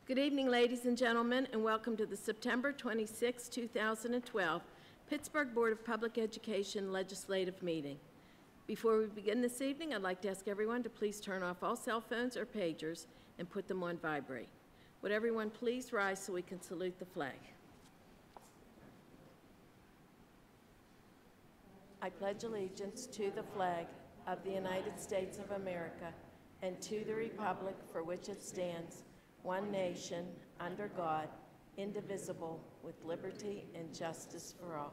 Good evening, ladies and gentlemen, and welcome to the September 26, 2012 Pittsburgh Board of Public Education Legislative Meeting. Before we begin this evening, I'd like to ask everyone to please turn off all cell phones or pagers and put them on vibrate. Would everyone please rise so we can salute the flag? I pledge allegiance to the flag of the United States of America and to the republic for which it stands, one nation, under God, indivisible, with liberty and justice for all.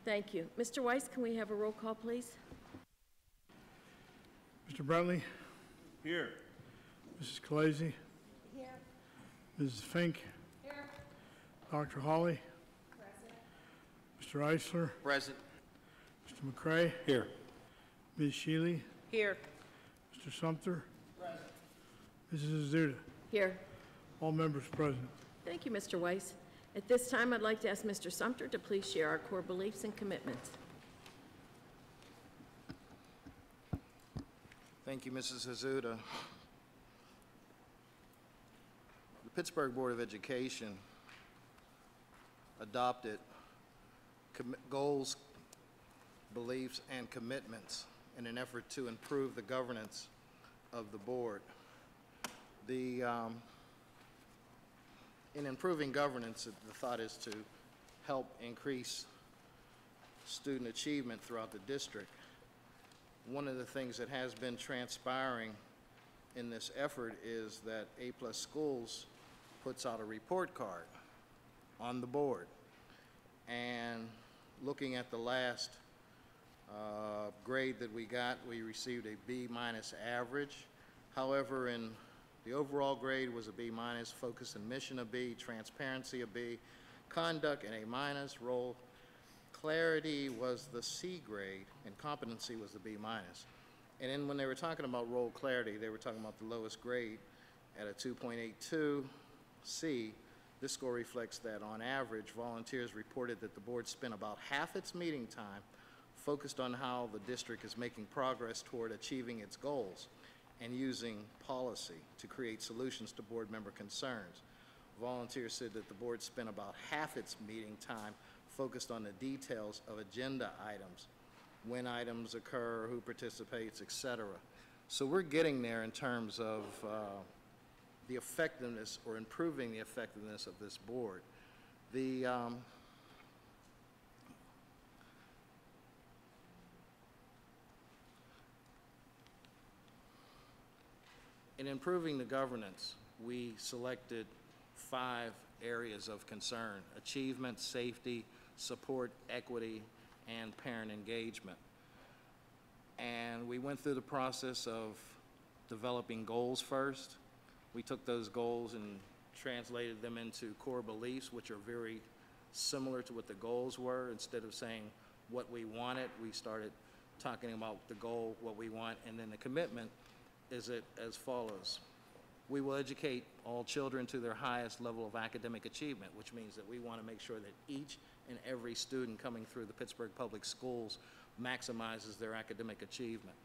Thank you. Mr. Weiss, can we have a roll call, please? Mr. Brentley? Here. Mrs. Khaleesi? Here. Mrs. Fink? Here. Dr. Hawley? Present. Mr. Eisler? Present. Mr. McCray? Here. Ms. Shealy? Here. Mr. Sumter? Present. Mrs. Azuda? Here. All members present. Thank you, Mr. Weiss. At this time, I'd like to ask Mr. Sumter to please share our core beliefs and commitments. Thank you, Mrs. Azuda. The Pittsburgh Board of Education adopted goals, beliefs, and commitments in an effort to improve the governance of the board. In improving governance, the thought is to help increase student achievement throughout the district. One of the things that has been transpiring in this effort is that A+ Schools puts out a report card on the board. And looking at the last grade that we got, we received a B- average. However, in the overall grade was a B-, focus and mission a B, transparency a B, conduct an A-, role clarity was the C grade, and competency was the B-. And then when they were talking about role clarity, they were talking about the lowest grade at a 2.82 C. This score reflects that on average, volunteers reported that the board spent about half its meeting time focused on how the district is making progress toward achieving its goals and using policy to create solutions to board member concerns. Volunteers said that the board spent about half its meeting time focused on the details of agenda items, when items occur, who participates, etc. So we're getting there in terms of the effectiveness or improving the effectiveness of this board. In improving the governance, we selected 5 areas of concern: achievement, safety, support, equity, and parent engagement. And we went through the process of developing goals first. We took those goals and translated them into core beliefs, which are very similar to what the goals were. Instead of saying what we wanted, we started talking about the goal, what we want, and then the commitment is as follows. We will educate all children to their highest level of academic achievement, which means that we want to make sure that each and every student coming through the Pittsburgh Public Schools maximizes their academic achievement.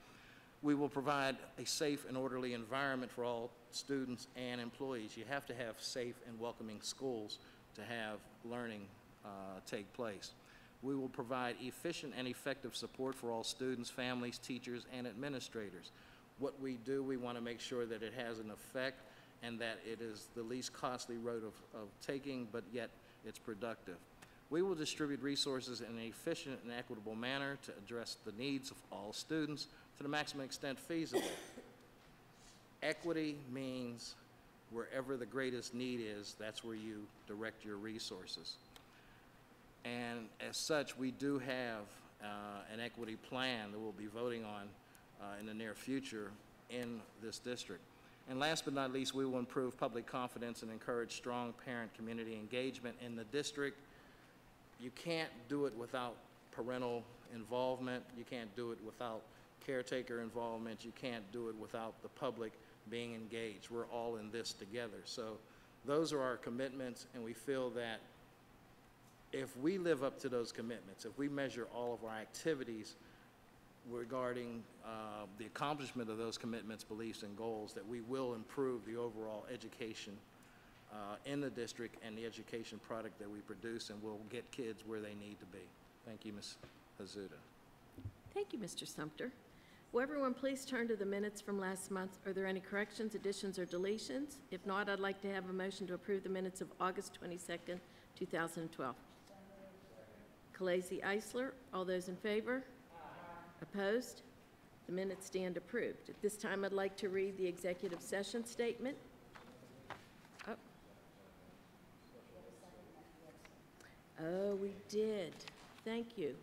We will provide a safe and orderly environment for all students and employees. You have to have safe and welcoming schools to have learning take place. We will provide efficient and effective support for all students, families, teachers, and administrators. What we do, we want to make sure that it has an effect and that it is the least costly road of taking, but yet it's productive. We will distribute resources in an efficient and equitable manner to address the needs of all students to the maximum extent feasible. Equity means wherever the greatest need is, that's where you direct your resources. And as such, we do have an equity plan that we'll be voting on in the near future in this district. And last but not least, we will improve public confidence and encourage strong parent community engagement in the district. You can't do it without parental involvement. You can't do it without caretaker involvement. You can't do it without the public being engaged. We're all in this together. So those are our commitments, and we feel that if we live up to those commitments, if we measure all of our activities regarding the accomplishment of those commitments, beliefs, and goals, that we will improve the overall education in the district and the education product that we produce, and we'll get kids where they need to be. Thank you, Ms. Hazuda. Thank you, Mr. Sumter. Will everyone please turn to the minutes from last month? Are there any corrections, additions, or deletions? If not, I'd like to have a motion to approve the minutes of August 22nd, 2012. Khaleesi, Eisler, all those in favor? Opposed? The minutes stand approved. At this time, I'd like to read the executive session statement. Oh, we did. Thank you.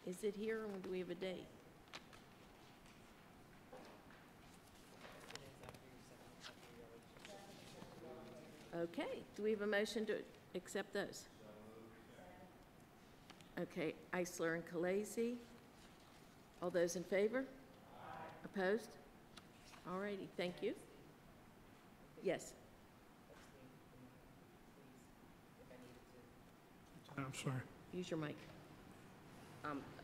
Is it here, or do we have a date? Okay, do we have a motion to accept those? Okay, Eisler and Khaleesi. All those in favor? Opposed? All righty, thank you. Yes, I'm sorry. use your mic.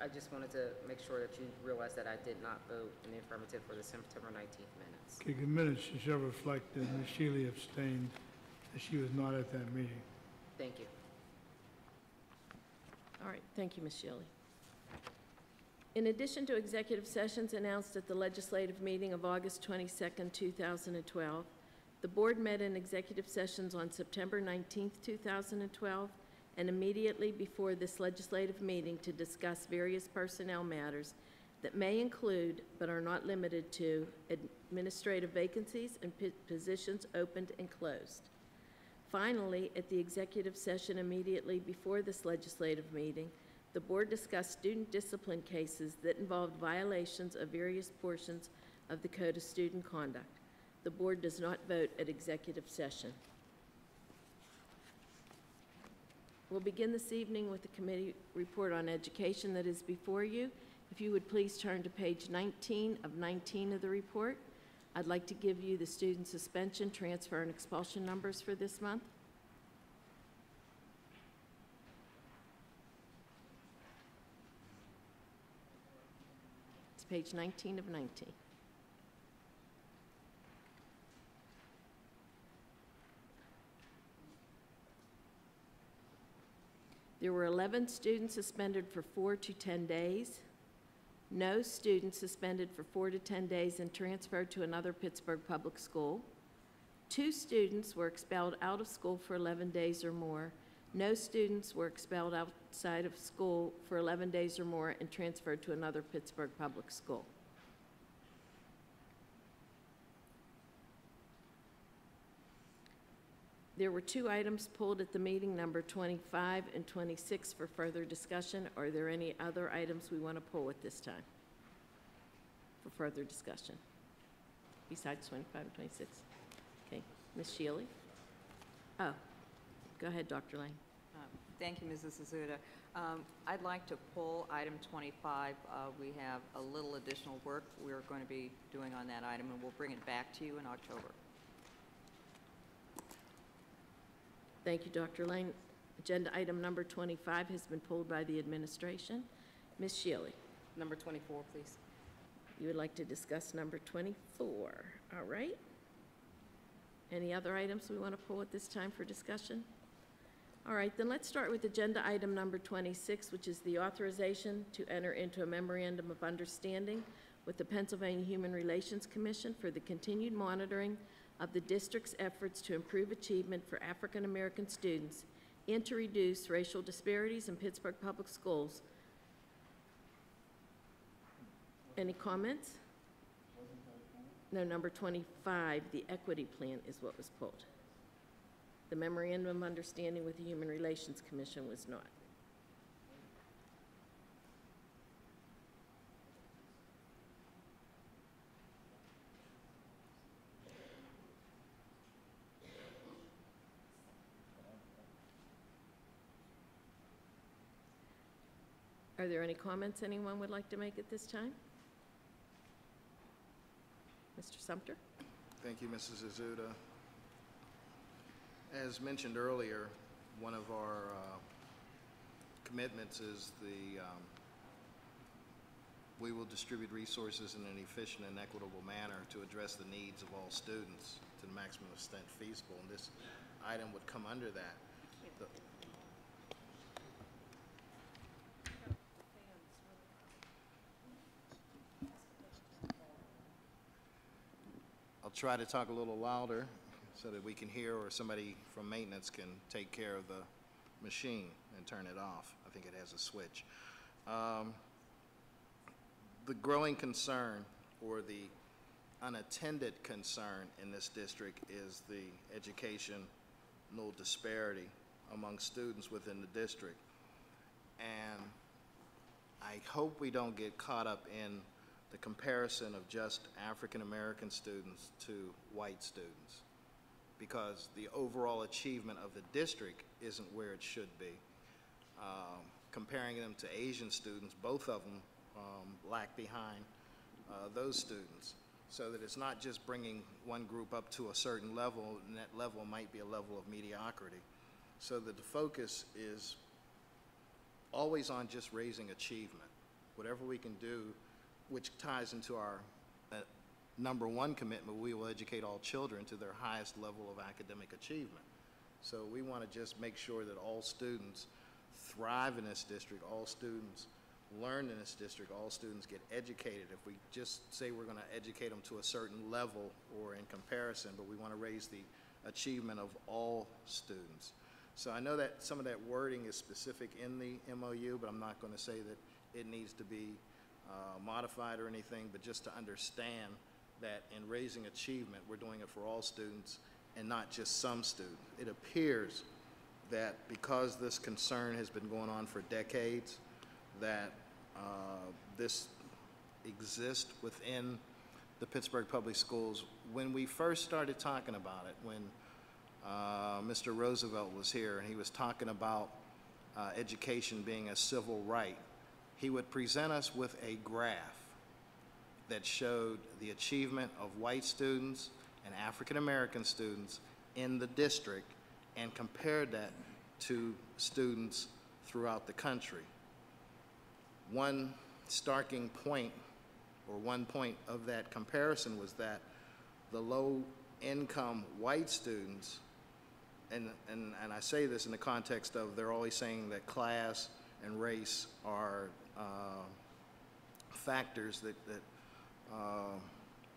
I just wanted to make sure that you realize that I did not vote in the affirmative for the September 19th minutes. Okay, the minutes shall reflect that Ms. Shealy abstained, that she was not at that meeting. Thank you. All right, thank you, Ms. Shelley. In addition to executive sessions announced at the legislative meeting of August 22nd, 2012, the board met in executive sessions on September 19th, 2012, and immediately before this legislative meeting to discuss various personnel matters that may include, but are not limited to, administrative vacancies and positions opened and closed. Finally, at the executive session immediately before this legislative meeting, the board discussed student discipline cases that involved violations of various portions of the Code of Student Conduct. The board does not vote at executive session. We'll begin this evening with the committee report on education that is before you. If you would please turn to page 19 of 19 of the report. I'd like to give you the student suspension, transfer, and expulsion numbers for this month. It's page 19 of 19. There were 11 students suspended for 4 to 10 days. No students suspended for 4 to 10 days and transferred to another Pittsburgh public school. 2 students were expelled out of school for 11 days or more. No students were expelled outside of school for 11 days or more and transferred to another Pittsburgh public school. There were 2 items pulled at the meeting, number 25 and 26, for further discussion. Are there any other items we want to pull at this time for further discussion besides 25 and 26? Okay, Ms. Shealy? Oh, go ahead, Dr. Lane. Thank you, Mrs. Azuda. I'd like to pull item 25. We have a little additional work we're going to be doing on that item, and we'll bring it back to you in October. Thank you, Dr. Lane. Agenda item number 25 has been pulled by the administration. Ms. Shealy, Number 24, please. you would like to discuss number 24. All right. Any other items we want to pull at this time for discussion? All right, then let's start with agenda item number 26, which is the authorization to enter into a memorandum of understanding with the Pennsylvania Human Relations Commission for the continued monitoring of the district's efforts to improve achievement for African American students and to reduce racial disparities in Pittsburgh Public Schools. Any comments? No, number 25, the equity plan is what was pulled. The memorandum of understanding with the Human Relations Commission was not. Are there any comments anyone would like to make at this time? Mr. Sumter? Thank you, Mrs. Azuda. As mentioned earlier, one of our commitments is the we will distribute resources in an efficient and equitable manner to address the needs of all students to the maximum extent feasible. And this item would come under that. The- I'll try to talk a little louder so that we can hear, or somebody from maintenance can take care of the machine and turn it off. I think it has a switch. The growing concern, or the unattended concern in this district, is the educational disparity among students within the district. And I hope we don't get caught up in the comparison of just African American students to white students, because the overall achievement of the district isn't where it should be. Comparing them to Asian students, both of them lag behind those students, so that it's not just bringing one group up to a certain level, and that level might be a level of mediocrity. So that the focus is always on just raising achievement. Whatever we can do, which ties into our number one commitment, we will educate all children to their highest level of academic achievement. So we want to just make sure that all students thrive in this district, all students learn in this district, all students get educated. If we just say we're going to educate them to a certain level or in comparison, but we want to raise the achievement of all students. So I know that some of that wording is specific in the MOU, but I'm not going to say that it needs to be modified or anything, but just to understand that in raising achievement, we're doing it for all students and not just some students. It appears that because this concern has been going on for decades, that this exists within the Pittsburgh Public Schools. When we first started talking about it, when Mr. Roosevelt was here and he was talking about education being a civil right, he would present us with a graph that showed the achievement of white students and African American students in the district and compared that to students throughout the country. One starking point, or one point of that comparison, was that the low-income white students, and I say this in the context of they're always saying that class and race are factors that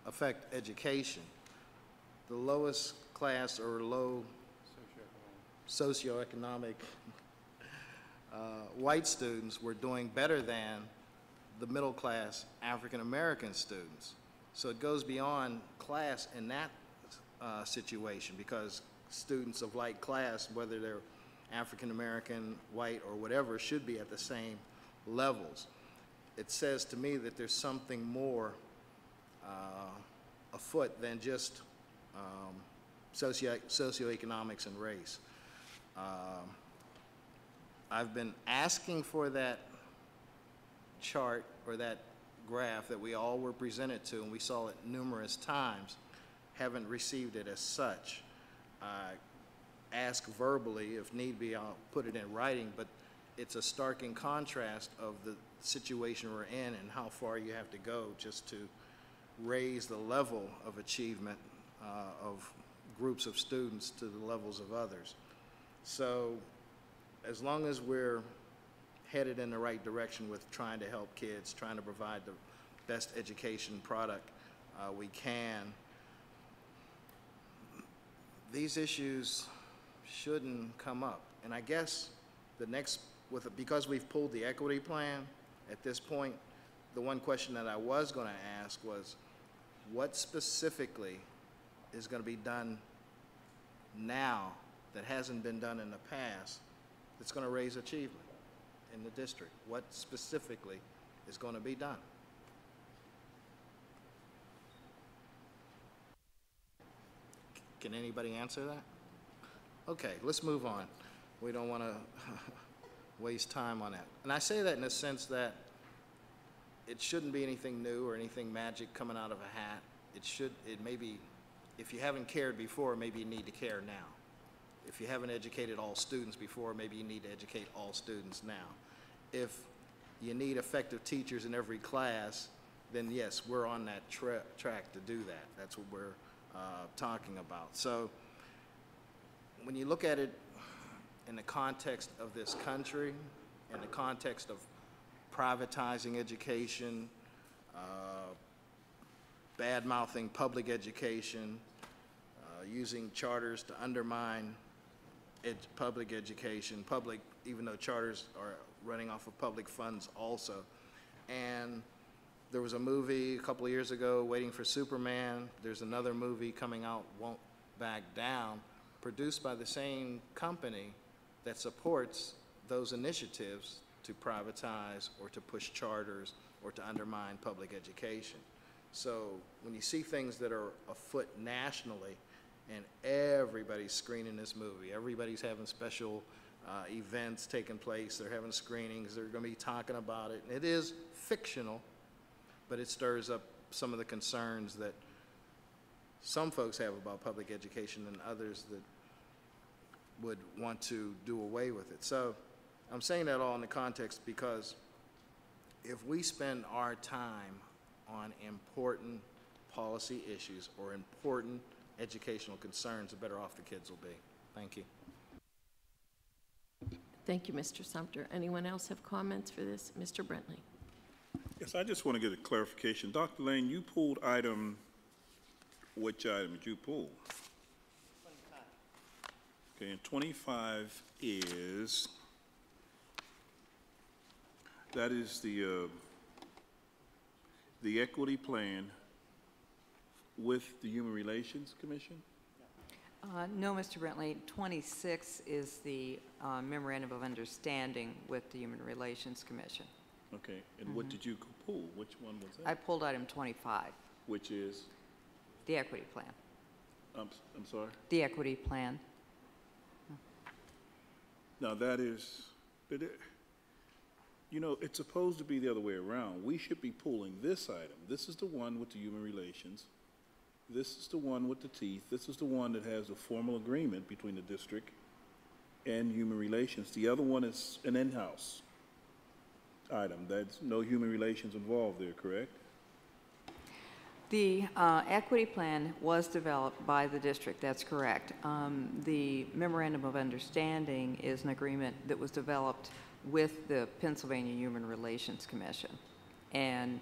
affect education. The lowest class or low socioeconomic white students were doing better than the middle class African American students. So it goes beyond class in that situation, because students of like class, whether they're African American, white, or whatever, should be at the same levels. It says to me that there's something more afoot than just socioeconomics and race. I've been asking for that chart or that graph that we all were presented to, and we saw it numerous times. Haven't received it as such. Ask verbally, if need be, I'll put it in writing, but it's a stark contrast of the situation we're in and how far you have to go just to raise the level of achievement of groups of students to the levels of others. So as long as we're headed in the right direction with trying to help kids, trying to provide the best education product we can, these issues shouldn't come up. And I guess the next, because we've pulled the equity plan at this point, the one question that I was going to ask was, what specifically is going to be done now that hasn't been done in the past that's going to raise achievement in the district? What specifically is going to be done? Can anybody answer that? Okay, let's move on. We don't want to waste time on that. And I say that in the sense that it shouldn't be anything new or anything magic coming out of a hat. It may be, if you haven't cared before, maybe you need to care now. If you haven't educated all students before, maybe you need to educate all students now. If you need effective teachers in every class, then yes, we're on that track to do that. That's what we're talking about. So when you look at it in the context of this country, in the context of privatizing education, bad-mouthing public education, using charters to undermine public education, even though charters are running off of public funds also. And there was a movie a couple of years ago, Waiting for Superman. There's another movie coming out, Won't Back Down, produced by the same company that supports those initiatives to privatize or to push charters or to undermine public education. So when you see things that are afoot nationally and everybody's screening this movie, everybody's having special events taking place, they're having screenings, they're going to be talking about it. It is fictional, but it stirs up some of the concerns that some folks have about public education and others that would want to do away with it. So I'm saying that all in the context because if we spend our time on important policy issues or important educational concerns, the better off the kids will be. Thank you. Thank you, Mr. Sumter. Anyone else have comments for this? Mr. Brentley. Yes, I just want to get a clarification. Dr. Lane, you pulled which item did you pull? 25. Okay, and 25 is, that is the equity plan with the Human Relations Commission? No, Mr. Brentley. 26 is the memorandum of understanding with the Human Relations Commission. Okay, and what did you pull? Which one was that? I pulled item 25, Which is, the equity plan. I'm sorry? The equity plan. Now that is, you know, it's supposed to be the other way around. We should be pulling this item. This is the one with the Human Relations. This is the one with the teeth. This is the one that has a formal agreement between the district and Human Relations. The other one is an in-house item. There's no Human Relations involved there, correct? The equity plan was developed by the district, that's correct. The memorandum of understanding is an agreement that was developed with the Pennsylvania Human Relations Commission and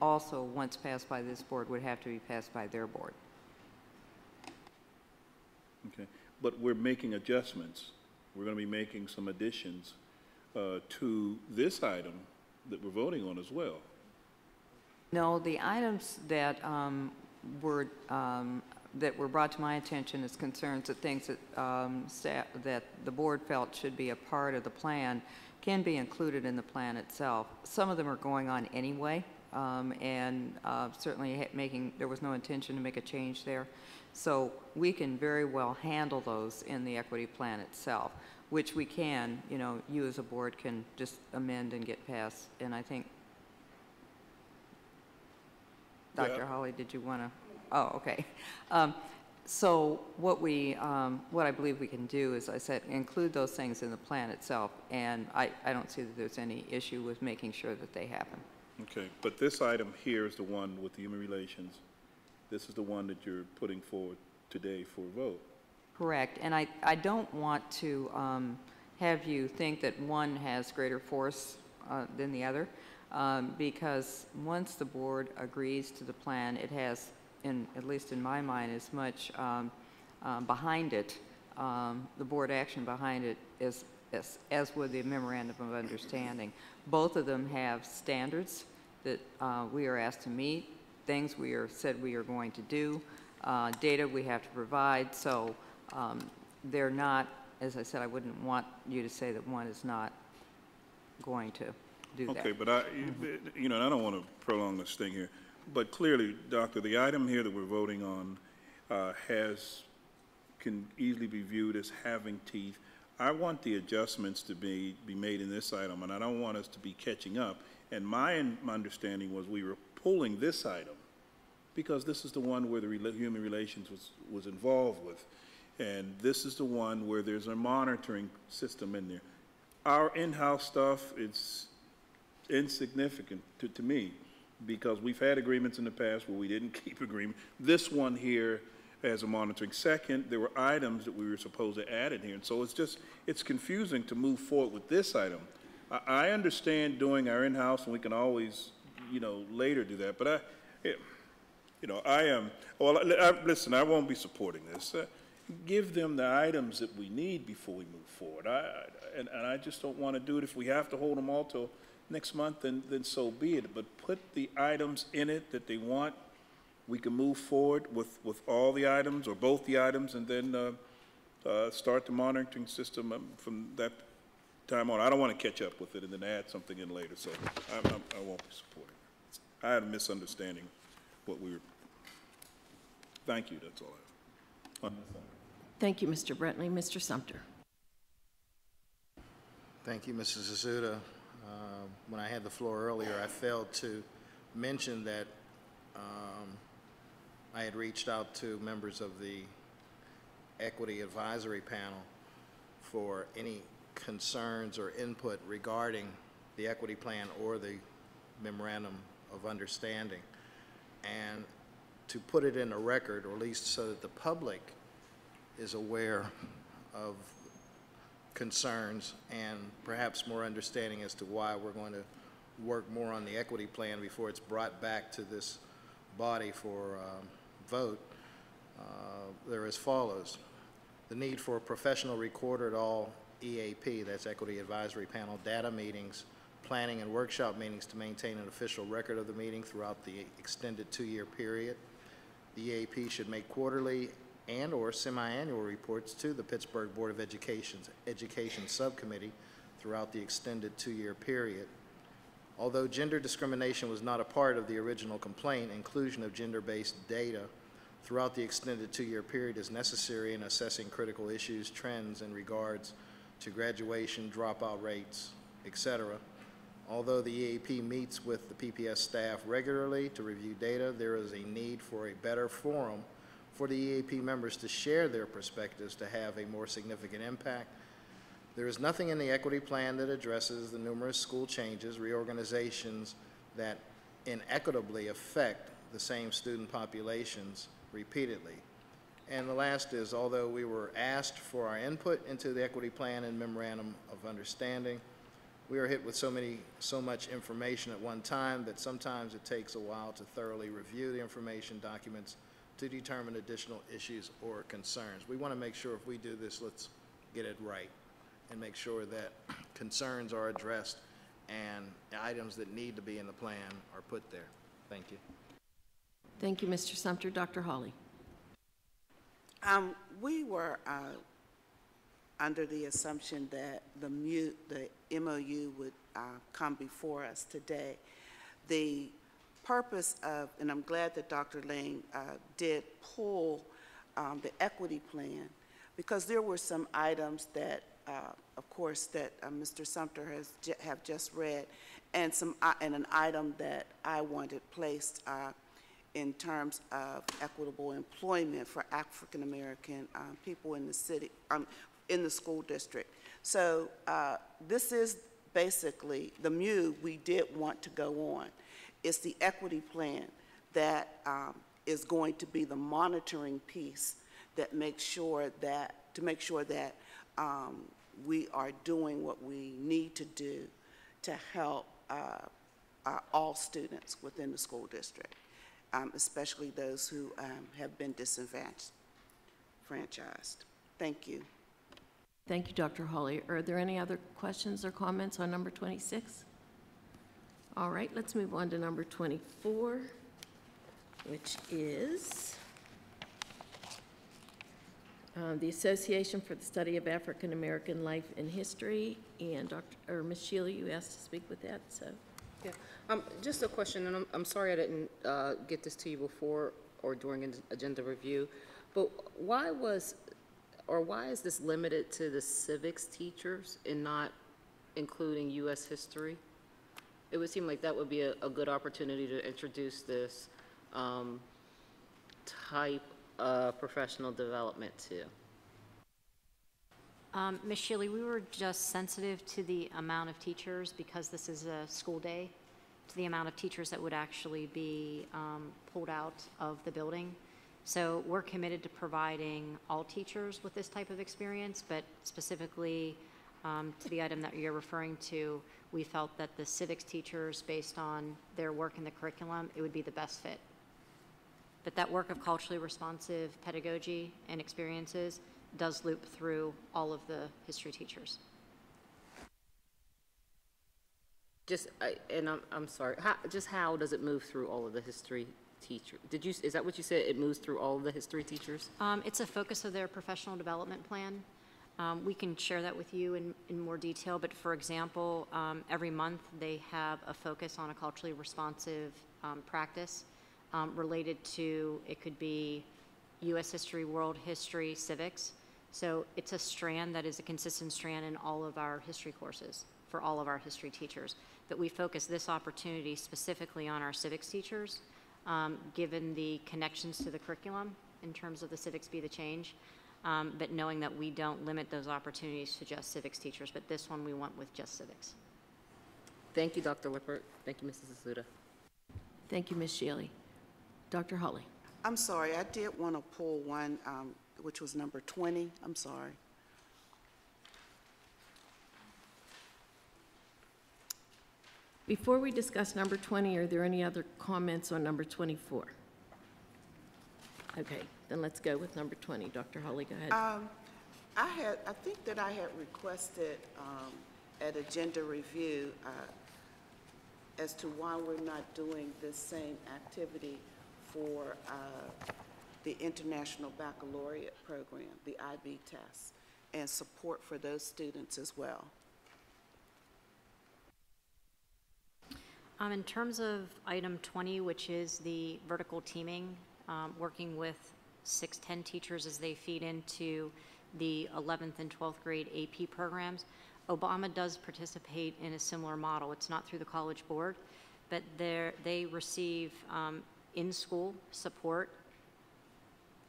also, once passed by this board, would have to be passed by their board. Okay, but we're making adjustments. We're going to be making some additions to this item that we're voting on as well. No, the items that were brought to my attention as concerns of things that that the board felt should be a part of the plan can be included in the plan itself. Some of them are going on anyway, and certainly there was no intention to make a change there. So we can very well handle those in the equity plan itself, which we can, you know, you as a board can just amend and get passed. And I think, Dr. Hawley, did you want to? Oh, okay. So what I believe we can do is, I said, include those things in the plan itself, and I don't see that there's any issue with making sure that they happen. Okay, but this item here is the one with the Human Relations. This is the one that you're putting forward today for a vote. Correct, and I don't want to have you think that one has greater force than the other, because once the board agrees to the plan, it has, at least in my mind, as much behind it, the board action behind it as would the memorandum of understanding. Both of them have standards that we are asked to meet, things we said we are going to do, data we have to provide. So they're not, as I said, I wouldn't want you to say that one is not going to do that. Okay, but you know, I don't want to prolong this thing here. But clearly, Doctor, the item here that we're voting on can easily be viewed as having teeth. I want the adjustments to be made in this item, and I don't want us to be catching up. And my understanding was we were pulling this item because this is the one where the Human Relations was involved with. And this is the one where there's a monitoring system in there. Our in-house stuff, insignificant to me, because we've had agreements in the past where we didn't keep agreement. This one here as a monitoring. Second, there were items that we were supposed to add in here, and so it's confusing to move forward with this item. I understand doing our in-house, and we can always, later do that, but listen, I won't be supporting this. Give them the items that we need before we move forward. And I just don't want to do it. If we have to hold them all till next month, then so be it. But put the items in it that they want. We can move forward with all the items or both the items, and then start the monitoring system from that time on. I don't want to catch up with it and then add something in later, so I won't be supporting it. I had a misunderstanding what we were. Thank you, that's all I have. Thank you, Mr. Brentley. Mr. Sumter. Thank you, Mrs. Azuda. When I had the floor earlier, I failed to mention that I had reached out to members of the Equity Advisory Panel for any concerns or input regarding the equity plan or the memorandum of understanding, and to put it in the record, or at least so that the public is aware of concerns and perhaps more understanding as to why we're going to work more on the equity plan before it's brought back to this body for vote. They're as follows. The need for a professional recorder at all EAP, that's Equity Advisory Panel, data meetings, planning and workshop meetings to maintain an official record of the meeting throughout the extended 2-year period. The EAP should make quarterly and or semi-annual reports to the Pittsburgh Board of Education Subcommittee throughout the extended 2-year period. Although gender discrimination was not a part of the original complaint, inclusion of gender-based data throughout the extended 2-year period is necessary in assessing critical issues, trends in regards to graduation, dropout rates, etc. Although the EAP meets with the PPS staff regularly to review data, there is a need for a better forum for the EAP members to share their perspectives to have a more significant impact. There is nothing in the equity plan that addresses the numerous school changes, reorganizations that inequitably affect the same student populations repeatedly. And the last is, although we were asked for our input into the equity plan and memorandum of understanding, we are hit with so much information at one time that sometimes it takes a while to thoroughly review the information documents to determine additional issues or concerns. We want to make sure if we do this, let's get it right and make sure that concerns are addressed and items that need to be in the plan are put there. Thank you. Thank you, Mr. Sumter. Dr. Hawley. We were under the assumption that the MOU would come before us today. The purpose of, and I'm glad that Dr. Lane did pull the equity plan, because there were some items that, of course, that Mr. Sumter have just read, and an item that I wanted placed in terms of equitable employment for African American people in the city, in the school district. So this is basically the MOU we did want to go on. It's the equity plan that is going to be the monitoring piece that makes sure that, we are doing what we need to do to help all students within the school district, especially those who have been disenfranchised. Thank you. Thank you, Dr. Hawley. Are there any other questions or comments on number 26? All right, let's move on to number 24, which is the Association for the Study of African American Life and History. And Ms. Sheila, you asked to speak with that, so. Yeah, just a question, and I'm sorry I didn't get this to you before or during an agenda review, but why is this limited to the civics teachers and not including U.S. history? It would seem like that would be a good opportunity to introduce this type of professional development too. Ms. Shealy, we were just sensitive to the amount of teachers, because this is a school day, to the amount of teachers that would actually be pulled out of the building. So we're committed to providing all teachers with this type of experience, but specifically to the item that you're referring to, we felt that the civics teachers, based on their work in the curriculum, it would be the best fit. But that work of culturally responsive pedagogy and experiences does loop through all of the history teachers. I'm sorry, how does it move through all of the history teachers? Is that what you said, it moves through all of the history teachers? It's a focus of their professional development plan. We can share that with you in more detail, but for example, every month they have a focus on a culturally responsive practice related to, it could be U.S. history, world history, civics. So it's a strand that is a consistent strand in all of our history courses for all of our history teachers. But we focus this opportunity specifically on our civics teachers, given the connections to the curriculum in terms of the civics be the change, but knowing that we don't limit those opportunities to just civics teachers, but this one we want with just civics. Thank you, Dr. Lippert. Thank you, Mrs. Asuda. Thank you, Ms. Shealy. Dr. Hawley. I'm sorry, I did want to pull one, which was number 20. I'm sorry. Before we discuss number 20, are there any other comments on number 24? Okay, then let's go with number 20. Dr. Hawley, go ahead. I think that I had requested at agenda review as to why we're not doing this same activity for the International Baccalaureate Program, the IB test, and support for those students as well. In terms of item 20, which is the vertical teaming, working with 610 teachers as they feed into the 11th and 12th grade AP programs, Obama does participate in a similar model. It's not through the College Board, but they receive in-school support.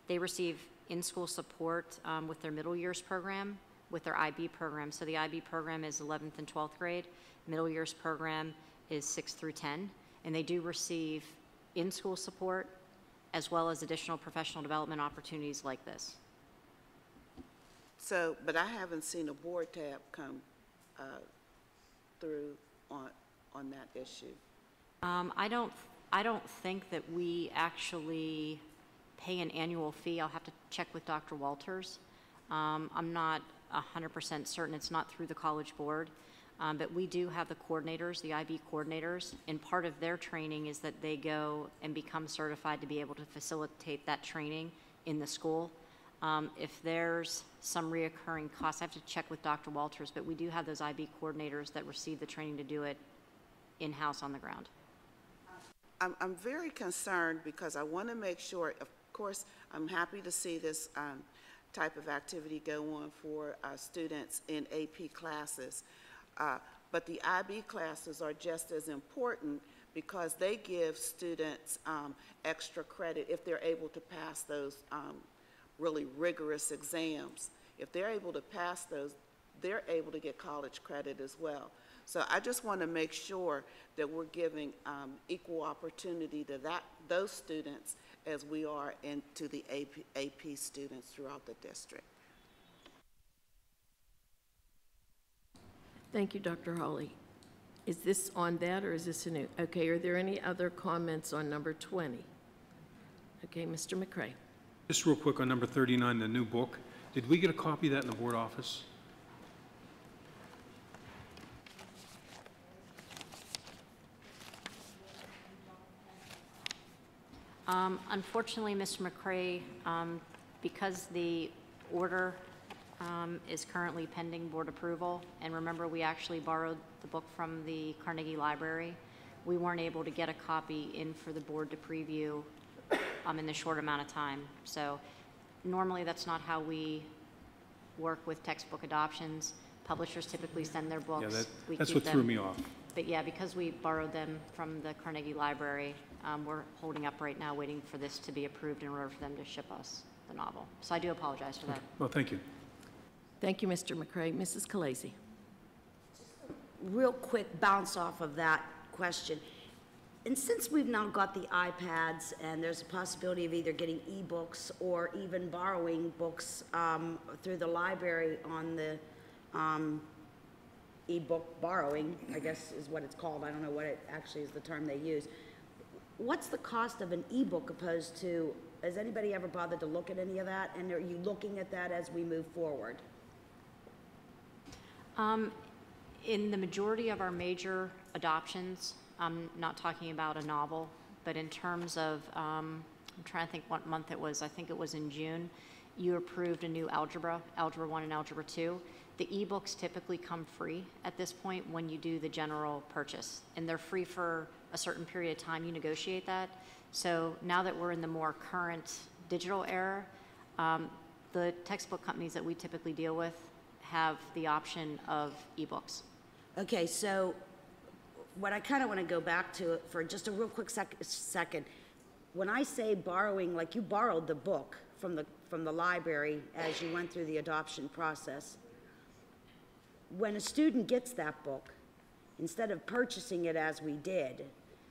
They receive in-school support with their middle years program, with their IB program. So the IB program is 11th and 12th grade. Middle years program is 6 through 10. And they do receive in-school support as well as additional professional development opportunities like this. So, but I haven't seen a board tab come through on that issue. I don't think that we actually pay an annual fee. I'll have to check with Dr. Walters. I'm not 100% certain. It's not through the College Board, but we do have the coordinators, the IB coordinators, and part of their training is that they go and become certified to be able to facilitate that training in the school. If there's some reoccurring costs, I have to check with Dr. Walters, but we do have those IB coordinators that receive the training to do it in-house on the ground. I'm very concerned because I want to make sure, of course, I'm happy to see this type of activity go on for students in AP classes. But the IB classes are just as important because they give students extra credit if they're able to pass those really rigorous exams. If they're able to pass those, they're able to get college credit as well. So I just want to make sure that we're giving equal opportunity to those students as we are into the AP students throughout the district. Thank you, Dr. Hawley. Is this on that or is this a new? Okay, are there any other comments on number 20? Okay, Mr. McCray. Just real quick on number 39, the new book. Did we get a copy of that in the board office? Unfortunately, Mr. McCray, because the order is currently pending board approval, and remember we actually borrowed the book from the Carnegie Library, we weren't able to get a copy in for the board to preview in the short amount of time. So normally that's not how we work with textbook adoptions. Publishers typically send their books. Yeah, that's what threw me off. But yeah, because we borrowed them from the Carnegie Library, we're holding up right now waiting for this to be approved in order for them to ship us the novel. So I do apologize for that. Well, thank you. Thank you, Mr. McCray. Mrs. Khaleesi. Real quick bounce off of that question. And since we've now got the iPads and there's a possibility of either getting e-books or even borrowing books through the library on the e-book borrowing, I guess is what it's called. I don't know what it actually is the term they use. What's the cost of an e-book opposed to, has anybody ever bothered to look at any of that? And are you looking at that as we move forward? In the majority of our major adoptions, I'm not talking about a novel, but in terms of, I'm trying to think what month it was, I think it was in June, you approved a new Algebra 1 and Algebra 2. The ebooks typically come free at this point when you do the general purchase, and they're free for a certain period of time. You negotiate that. So now that we're in the more current digital era, the textbook companies that we typically deal with have the option of ebooks. Okay, so what I kind of want to go back to for just a real quick second, when I say borrowing, like you borrowed the book from the library as you went through the adoption process. When a student gets that book, instead of purchasing it as we did,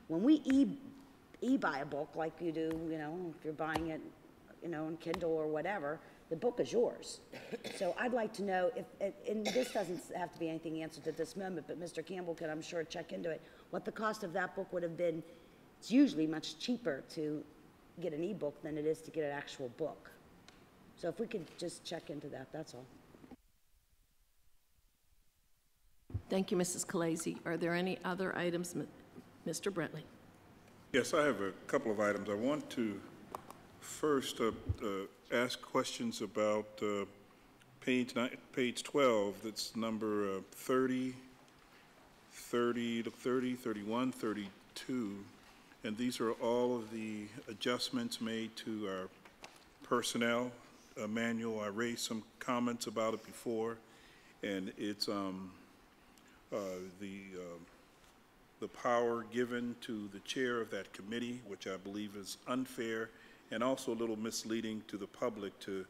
when we e-buy a book like you do, you know, if you're buying it, you know, on Kindle or whatever, the book is yours. So I'd like to know if, and this doesn't have to be anything answered at this moment, but Mr. Campbell can, I'm sure, check into it, what the cost of that book would have been. It's usually much cheaper to get an e-book than it is to get an actual book. So if we could just check into that, that's all. Thank you, Mrs. Khaleesi. Are there any other items? Mr. Brentley. Yes, I have a couple of items. I want to first ask questions about page 12, that's number 30, 31, 32, and these are all of the adjustments made to our personnel manual. I raised some comments about it before, and it's the power given to the chair of that committee, which I believe is unfair and also a little misleading to the public, to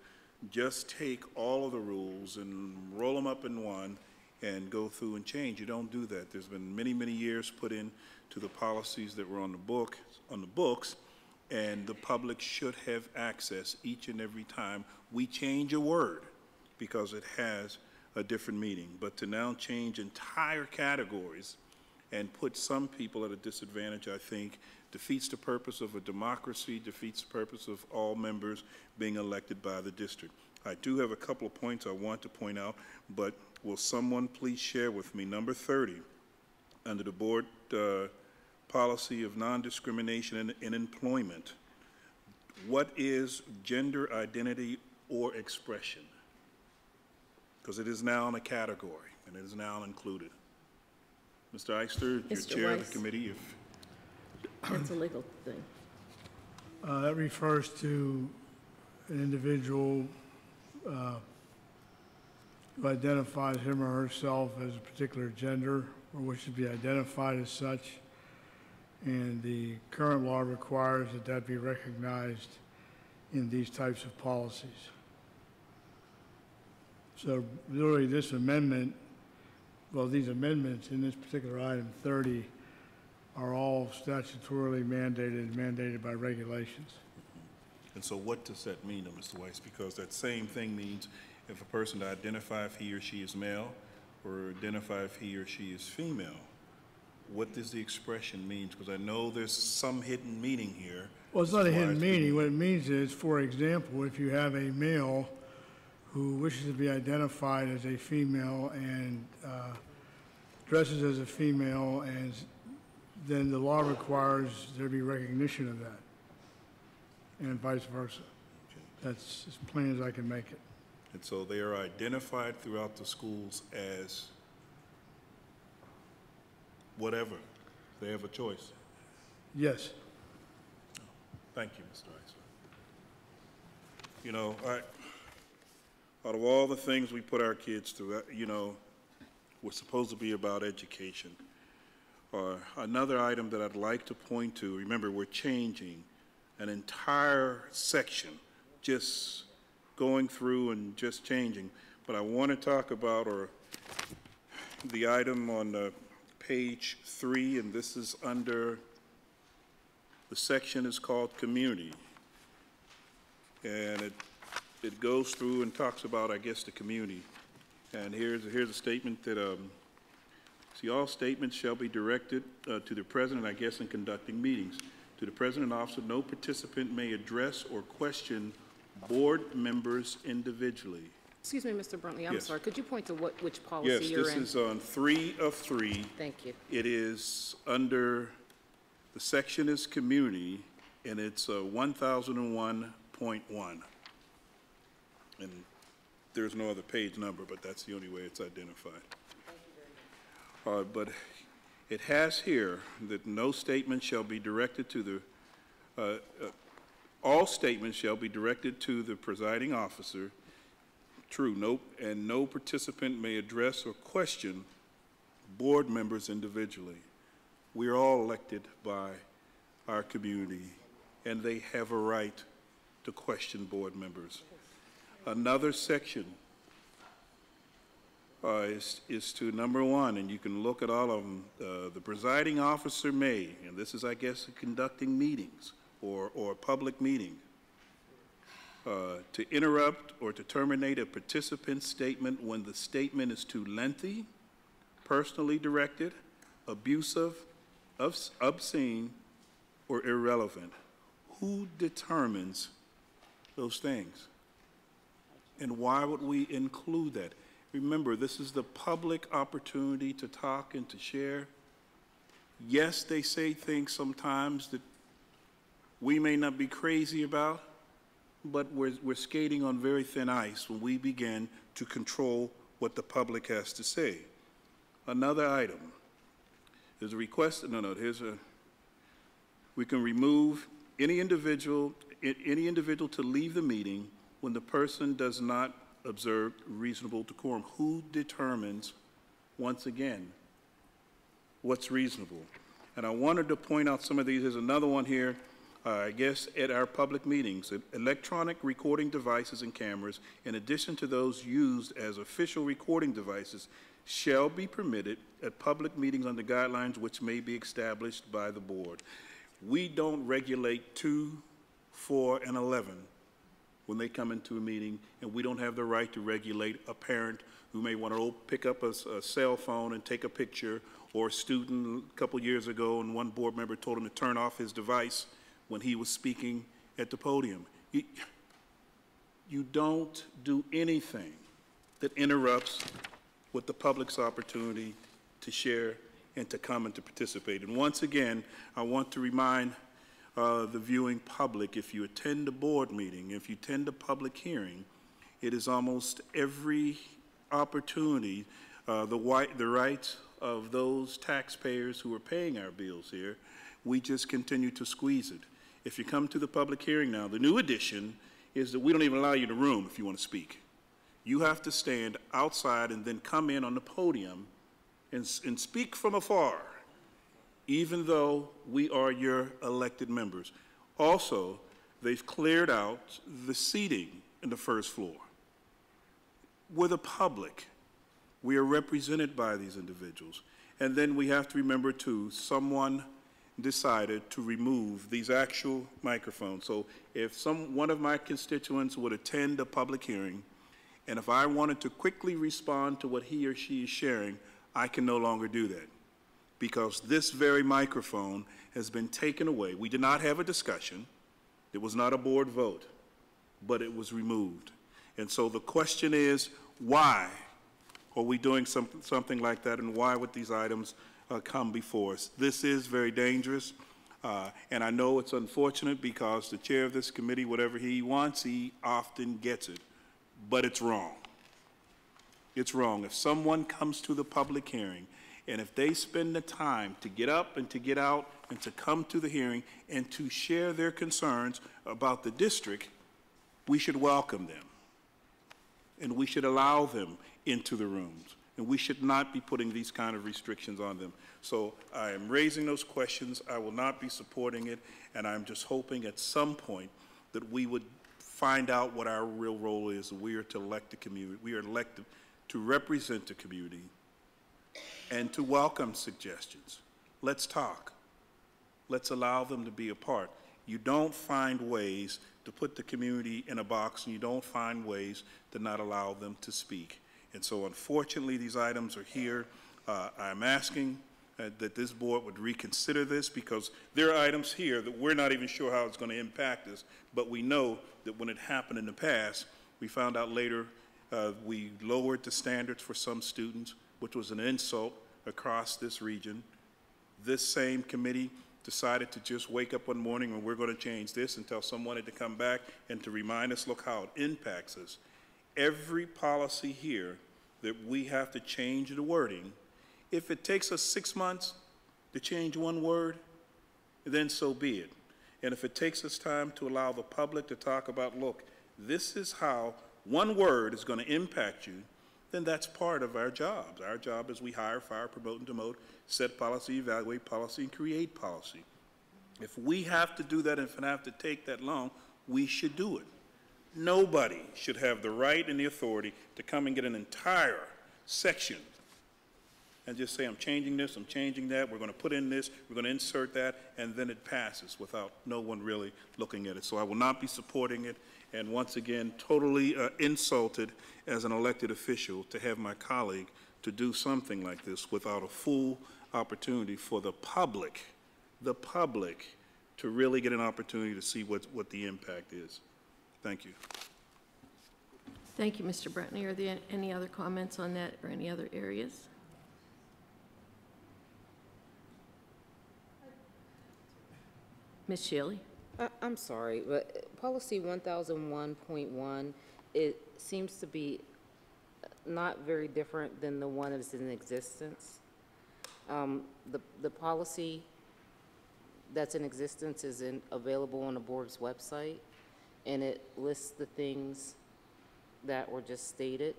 just take all of the rules and roll them up in one and go through and change. You don't do that. There's been many, many years put in to the policies that were on the books, and the public should have access each and every time we change a word because it has a different meaning. But to now change entire categories and put some people at a disadvantage, I think, defeats the purpose of a democracy, defeats the purpose of all members being elected by the district. I do have a couple of points I want to point out, but will someone please share with me number 30, under the board policy of non-discrimination in employment, what is gender identity or expression? Because it is now in a category, and it is now included. Mr. Eister, you're chair of the committee. If That's a legal thing. That refers to an individual who identifies him or herself as a particular gender or wishes to be identified as such. And the current law requires that that be recognized in these types of policies. So literally this amendment, well, these amendments in this particular item 30 are all statutorily mandated by regulations. And so what does that mean, Mr. Weiss? Because that same thing means if a person identifies if he or she is male or identify if he or she is female, what does the expression mean? Because I know there's some hidden meaning here. Well, it's not a hidden meaning. What it means is, for example, if you have a male who wishes to be identified as a female and dresses as a female, and then the law requires there be recognition of that, and vice versa. That's as plain as I can make it. And so they are identified throughout the schools as whatever. They have a choice. Yes. Thank you, Mr. Eiser. You know, out of all the things we put our kids through, you know, we're supposed to be about education. Another item that I'd like to point to, remember, we're changing an entire section, just going through and just changing. but I want to talk about the item on page 3, and this is under, the section is called Community. And it goes through and talks about, I guess, the community. And here's a statement that, see, all statements shall be directed to the president, I guess, in conducting meetings. To the president and officer, no participant may address or question board members individually. Excuse me, Mr. Bruntley, I'm Yes. sorry. Could you point to which policy Yes, you're this in? is on 3 of 3. Thank you. It is under, the section is community, and it's 1001.1. And there's no other page number, but that's the only way it's identified. But it has here that no statement shall be directed to the, all statements shall be directed to the presiding officer. True, and no participant may address or question board members individually. We are all elected by our community, and they have a right to question board members. Another section is to number 1, and you can look at all of them. The presiding officer may, and this is, I guess, conducting meetings or a public meeting, to interrupt or to terminate a participant's statement when the statement is too lengthy, personally directed, abusive, obscene, or irrelevant. Who determines those things? And why would we include that? Remember, this is the public opportunity to talk and to share. Yes, they say things sometimes that we may not be crazy about, but we're skating on very thin ice when we begin to control what the public has to say. Another item is a request, we can remove any individual to leave the meeting when the person does not observe reasonable decorum. Who determines, once again, what's reasonable? And I wanted to point out some of these. There's another one here, I guess, at our public meetings. Electronic recording devices and cameras, in addition to those used as official recording devices, shall be permitted at public meetings under guidelines which may be established by the board. We don't regulate 2, 4, and 11 when they come into a meeting, and we don't have the right to regulate a parent who may want to pick up a cell phone and take a picture, or a student a couple years ago, and one board member told him to turn off his device when he was speaking at the podium. You don't do anything that interrupts with the public's opportunity to share and to come and to participate. And once again, I want to remind the viewing public, if you attend a board meeting, if you attend a public hearing, it is almost every opportunity, the rights of those taxpayers who are paying our bills here, we just continue to squeeze it. If you come to the public hearing now, the new addition is that we don't even allow you in the room if you want to speak. You have to stand outside and then come in on the podium and speak from afar, even though we are your elected members. Also, they've cleared out the seating in the first floor. We're the public. We are represented by these individuals. And then we have to remember, too, someone decided to remove these actual microphones. So if one of my constituents would attend a public hearing, and if I wanted to quickly respond to what he or she is sharing, I can no longer do that, because this very microphone has been taken away. We did not have a discussion. It was not a board vote, but it was removed. And so the question is, why are we doing something like that, and why would these items come before us? This is very dangerous, and I know it's unfortunate because the chair of this committee, whatever he wants, he often gets it, but it's wrong. It's wrong. If someone comes to the public hearing, and if they spend the time to get up and to get out and to come to the hearing and to share their concerns about the district, we should welcome them, and we should allow them into the rooms, and we should not be putting these kind of restrictions on them. So I am raising those questions. I will not be supporting it, and I'm just hoping at some point that we would find out what our real role is. We are to elect the community. We are elected to represent the community and to welcome suggestions. Let's talk. Let's allow them to be a part. You don't find ways to put the community in a box, and you don't find ways to not allow them to speak. And so unfortunately, these items are here. I'm asking that this board would reconsider this, because there are items here that we're not even sure how it's going to impact us, but we know that when it happened in the past, we found out later we lowered the standards for some students, which was an insult across this region. This same committee decided to just wake up one morning and we're going to change this, and tell someone to come back and to remind us, look how it impacts us. Every policy here that we have to change the wording, if it takes us 6 months to change one word, then so be it. And if it takes us time to allow the public to talk about, look, this is how one word is going to impact you, then that's part of our jobs. Our job is we hire, fire, promote, and demote, set policy, evaluate policy, and create policy. If we have to do that, and if it have to take that long, we should do it. Nobody should have the right and the authority to come and get an entire section and just say, I'm changing this, I'm changing that, we're going to put in this, we're going to insert that, and then it passes without no one really looking at it. So I will not be supporting it, and once again, totally insulted as an elected official to have my colleague to do something like this without a full opportunity for the public to really get an opportunity to see what the impact is. Thank you. Thank you, Mr. Brentney. Are there any other comments on that or any other areas? Ms. Shealy? I'm sorry, but policy 1001.1, it seems to be not very different than the one that's in existence. The policy that's in existence is available on the board's website, and it lists the things that were just stated.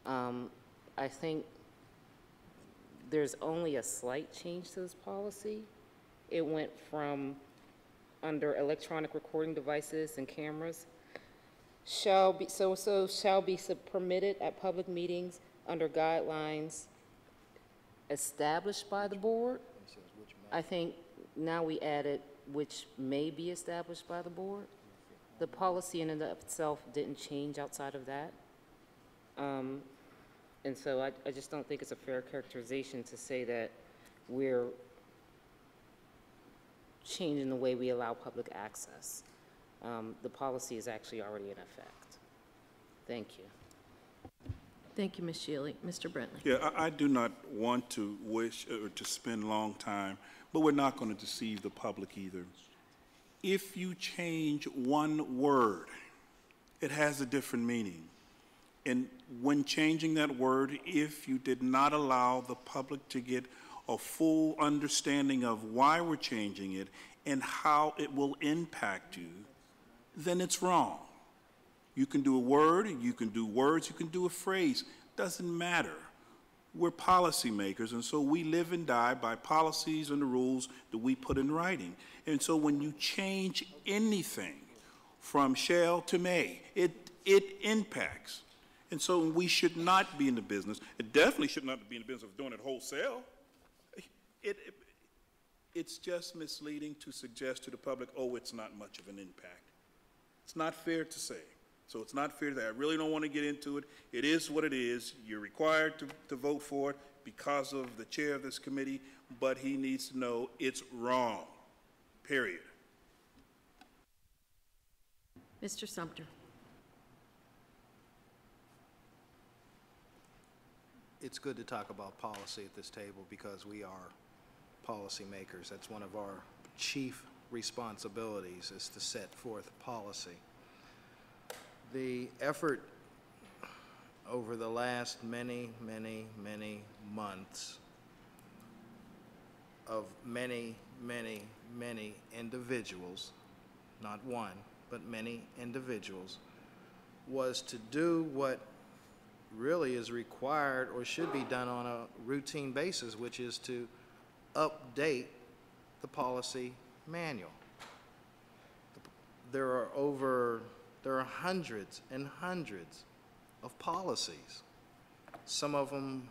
I think there's only a slight change to this policy. It went from under electronic recording devices and cameras, shall be permitted at public meetings under guidelines established by the board. I think now we added which may be established by the board. The policy in and of itself didn't change outside of that. And so I just don't think it's a fair characterization to say that we're changing the way we allow public access. The policy is actually already in effect. Thank you. Thank you, Ms. Shealy. Mr. Brentney? Yeah, I do not want to wish or to spend long time, but we're not going to deceive the public either. If you change one word, it has a different meaning. And when changing that word, if you did not allow the public to get a full understanding of why we're changing it and how it will impact you, then it's wrong. You can do a word, you can do words, you can do a phrase. Doesn't matter. We're policymakers, and so we live and die by policies and the rules that we put in writing. And so when you change anything from shall to may, it impacts. And so we should not be in the business, it definitely should not be in the business of doing it wholesale. It's just misleading to suggest to the public, oh, it's not much of an impact. It's not fair to say. So it's not fair to say. I really don't want to get into it. It is what it is. You're required to vote for it because of the chair of this committee, but he needs to know it's wrong, period. Mr. Sumter? It's good to talk about policy at this table because we are policymakers. That's one of our chief responsibilities, is to set forth policy. The effort over the last many months of many individuals, not one, but many individuals, was to do what really is required or should be done on a routine basis, which is to update the policy manual. There are over there are hundreds and hundreds of policies. Some of them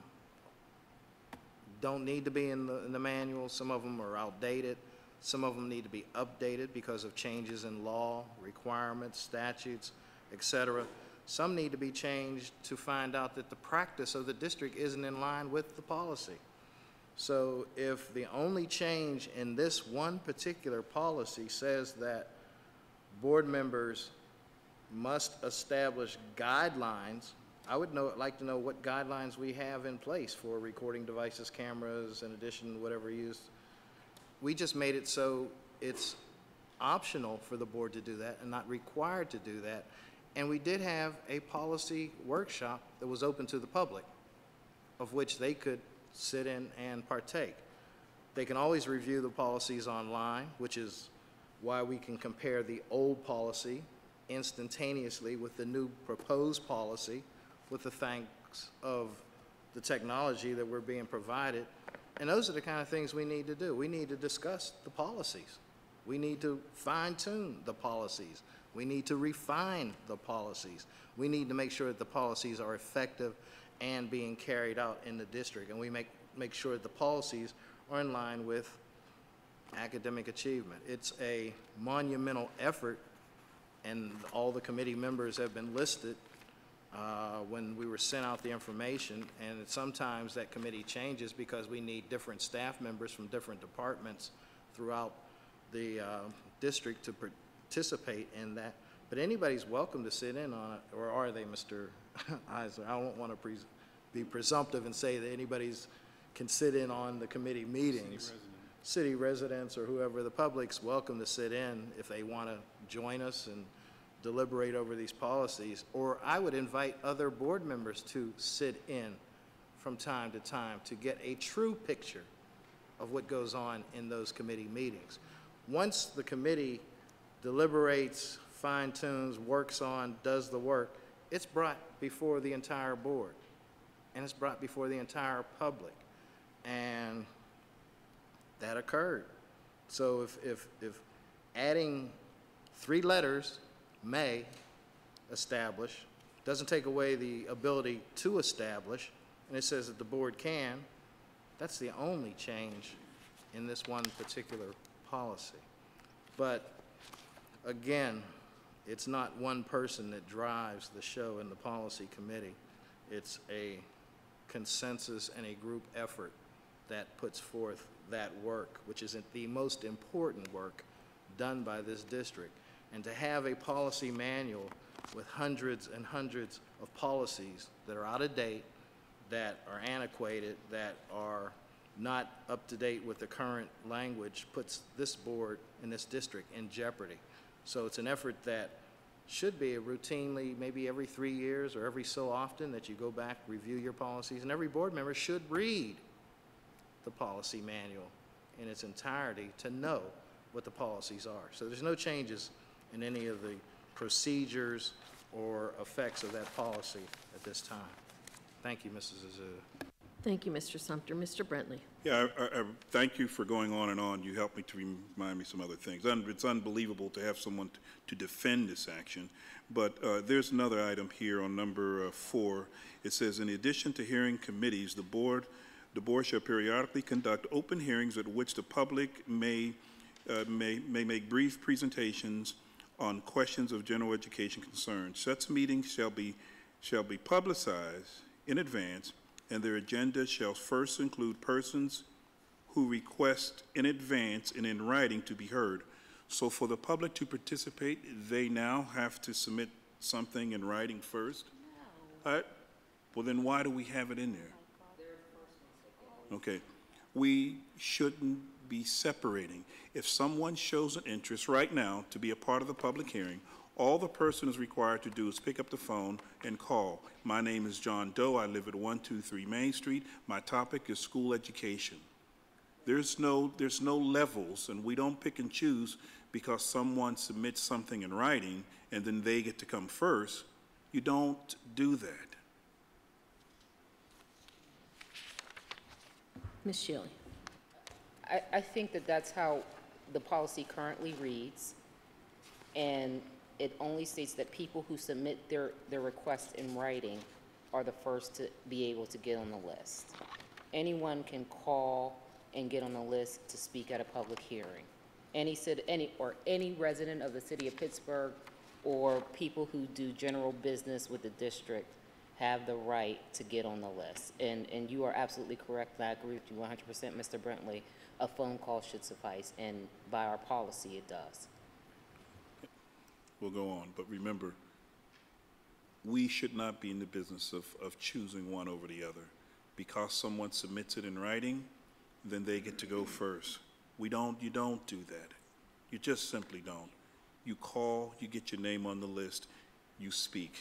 don't need to be in the manual. Some of them are outdated. Some of them need to be updated because of changes in law, requirements, statutes, etc. Some need to be changed to find out that the practice of the district isn't in line with the policy. So if the only change in this one particular policy says that board members must establish guidelines, I would like to know what guidelines we have in place for recording devices, cameras, in addition to whatever used. We just made it so it's optional for the board to do that and not required to do that. And we did have a policy workshop that was open to the public, of which they could sit in and partake. They can always review the policies online, which is why we can compare the old policy instantaneously with the new proposed policy, with the thanks of the technology that we're being provided. And those are the kind of things we need to do. We need to discuss the policies. We need to fine-tune the policies. We need to refine the policies. We need to make sure that the policies are effective and being carried out in the district. And we make sure that the policies are in line with academic achievement. It's a monumental effort, and all the committee members have been listed when we were sent out the information, and sometimes that committee changes because we need different staff members from different departments throughout the district to participate in that. But anybody's welcome to sit in on it, or are they, Mr. Eisler? I don't want to be presumptive and say that anybody's can sit in on the committee meetings. City residents or whoever, the public's welcome to sit in if they want to join us and deliberate over these policies. Or I would invite other board members to sit in from time to time to get a true picture of what goes on in those committee meetings. Once the committee deliberates, fine-tunes, works on, does the work, it's brought before the entire board, and it's brought before the entire public. And that occurred. So if adding 3 letters, may establish, doesn't take away the ability to establish, and it says that the board can, that's the only change in this one particular policy. But again, it's not one person that drives the show in the policy committee. It's a consensus and a group effort that puts forth that work, which is the most important work done by this district. And to have a policy manual with hundreds and hundreds of policies that are out of date, that are antiquated, that are not up to date with the current language, puts this board and this district in jeopardy. So it's an effort that should be routinely, maybe every 3 years or every so often, that you go back, review your policies, and every board member should read the policy manual in its entirety to know what the policies are. So there's no changes in any of the procedures or effects of that policy at this time. Thank you, Mrs. Azuda. Thank you, Mr. Sumter. Mr. Brentley. Yeah, I thank you for going on and on. You helped me to remind me some other things. It's unbelievable to have someone to defend this action. But there's another item here on number 4. It says, in addition to hearing committees, the board shall periodically conduct open hearings at which the public may make brief presentations on questions of general education concerns. Such meetings shall be publicized in advance, and their agenda shall first include persons who request in advance and in writing to be heard. So for the public to participate, they now have to submit something in writing first? No. All right. Well, then why do we have it in there? Okay. We shouldn't be separating. If someone shows an interest right now to be a part of the public hearing, all the person is required to do is pick up the phone and call. My name is John Doe. I live at 123 Main Street. My topic is school education. There's no levels, and we don't pick and choose because someone submits something in writing and then they get to come first. You don't do that. Ms. Shealy. I think that that's how the policy currently reads, and it only states that people who submit their request in writing are the first to be able to get on the list. Anyone can call and get on the list to speak at a public hearing. Any resident of the city of Pittsburgh or people who do general business with the district have the right to get on the list. And you are absolutely correct, and I agree with you 100%, Mr. Brentley. A phone call should suffice, and by our policy, it does. We'll go on, but remember, we should not be in the business of choosing one over the other. Because someone submits it in writing, then they get to go first. You don't do that. You just simply don't. You call, you get your name on the list, you speak.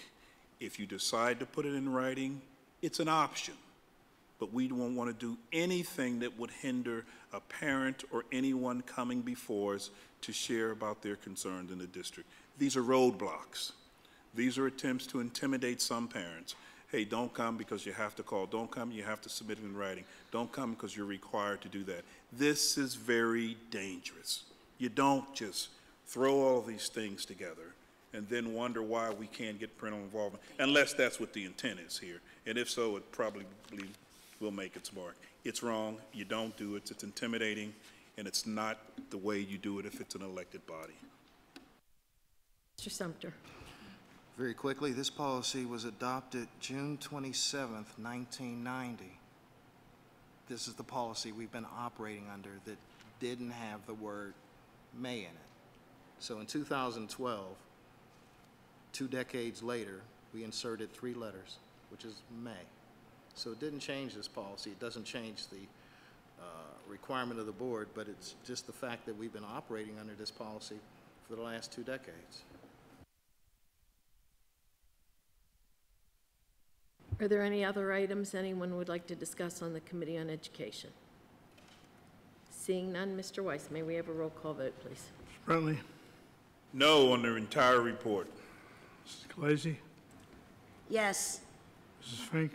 If you decide to put it in writing, it's an option. But we don't want to do anything that would hinder a parent or anyone coming before us to share about their concerns in the district. These are roadblocks. These are attempts to intimidate some parents. Hey, don't come because you have to call. Don't come, you have to submit it in writing. Don't come because you're required to do that. This is very dangerous. You don't just throw all these things together and then wonder why we can't get parental involvement, unless that's what the intent is here. And if so, it probably will make its mark. It's wrong. You don't do it. It's intimidating, and it's not the way you do it if it's an elected body. Mr. Sumter. Very quickly, this policy was adopted June 27th, 1990. This is the policy we've been operating under that didn't have the word may in it. So in 2012, 2 decades later, we inserted 3 letters, which is may. So it didn't change this policy. It doesn't change the requirement of the board, but it's just the fact that we've been operating under this policy for the last 2 decades. Are there any other items anyone would like to discuss on the Committee on Education? Seeing none, Mr. Weiss, may we have a roll call vote, please? Mr. Brentley? No on the entire report. Mrs. Khaleesi? Yes. Mrs. Fink?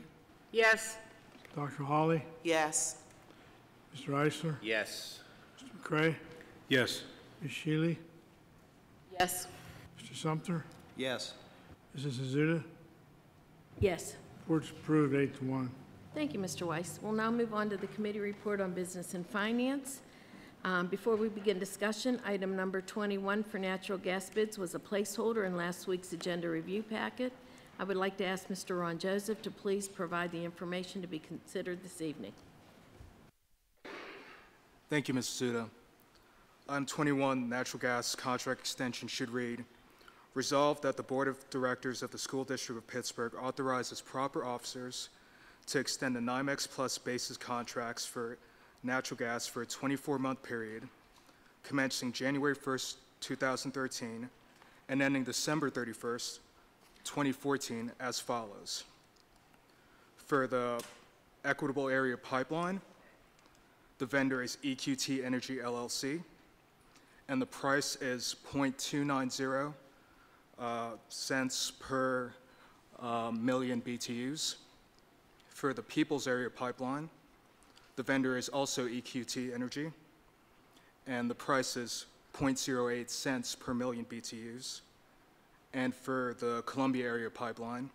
Yes. Dr. Hawley? Yes. Mr. Eisler? Yes. Mr. McCray? Yes. Ms. Shealy? Yes. Mr. Sumter? Yes. Mrs. Azuda? Yes. Report's approved 8-1. Thank you, Mr. Weiss. We'll now move on to the committee report on business and finance. Before we begin discussion, item number 21 for natural gas bids was a placeholder in last week's agenda review packet. I would like to ask Mr. Ron Joseph to please provide the information to be considered this evening. Thank you, Ms. Suda. Item 21, natural gas contract extension should read, resolved that the Board of Directors of the School District of Pittsburgh authorizes proper officers to extend the NYMEX Plus basis contracts for natural gas for a 24-month period, commencing January 1st, 2013, and ending December 31st, 2014, as follows. For the Equitable Area Pipeline, the vendor is EQT Energy LLC, and the price is .290 cents per million BTUs. For the Peoples Area Pipeline, the vendor is also EQT Energy, and the price is .08 cents per million BTUs. And for the Columbia Area Pipeline,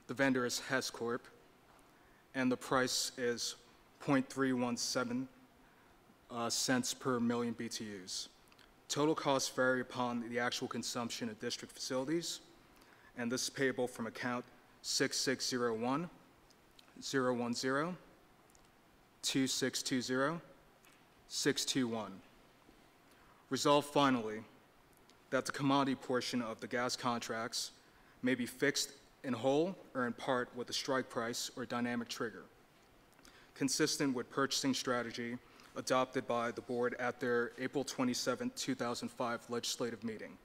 the vendor is Hess Corp, and the price is .317 cents per million BTUs. Total costs vary upon the actual consumption of district facilities, and this is payable from account 6601 010 2620 621. Resolved finally that the commodity portion of the gas contracts may be fixed in whole or in part with a strike price or dynamic trigger, consistent with purchasing strategy adopted by the board at their April 27, 2005 legislative meeting,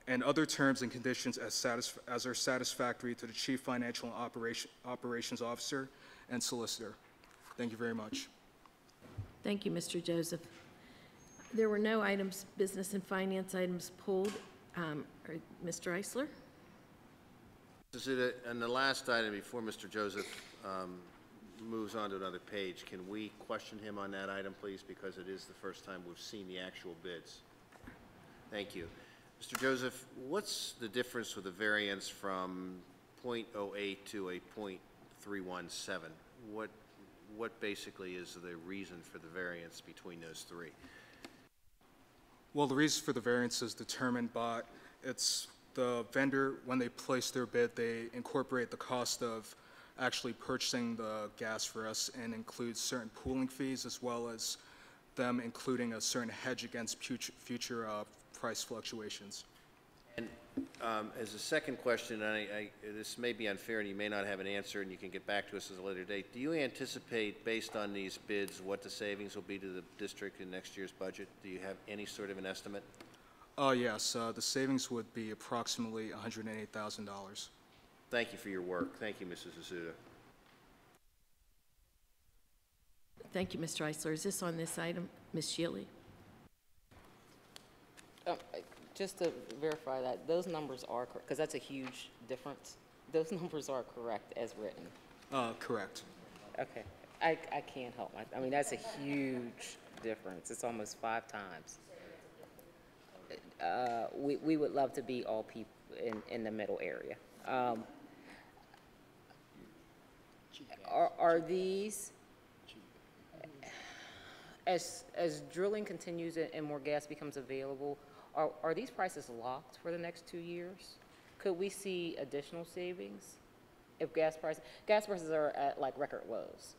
and other terms and conditions as are satisfactory to the Chief Financial and Operations Officer and Solicitor. Thank you very much. Thank you, Mr. Joseph. There were no items, business and finance items pulled. Mr. Eisler? Mr. Zuda, and the last item before Mr. Joseph moves on to another page, can we question him on that item, please, because it is the first time we've seen the actual bids? Thank you. Mr. Joseph, what's the difference with the variance from .08 to a .317? What basically is the reason for the variance between those three? Well, the reason for the variance is determined by, it's the vendor, when they place their bid, they incorporate the cost of actually purchasing the gas for us and include certain pooling fees as well as them including a certain hedge against future price fluctuations. And as a second question, this may be unfair and you may not have an answer and you can get back to us at a later date. Do you anticipate, based on these bids, what the savings will be to the district in next year's budget? Do you have any sort of an estimate? Yes, the savings would be approximately $108,000. Thank you for your work. Thank you, Mrs. Azuda. Thank you, Mr. Eisler. Is this on this item? Ms. Shealy? Just to verify that, those numbers are, because that's a huge difference, those numbers are correct as written. Correct. Okay. I can't help myself. I mean, that's a huge difference. It's almost 5 times. We would love to be all people in the middle area. Are these, as drilling continues and more gas becomes available, are these prices locked for the next 2 years? Could we see additional savings if gas prices are at like record lows?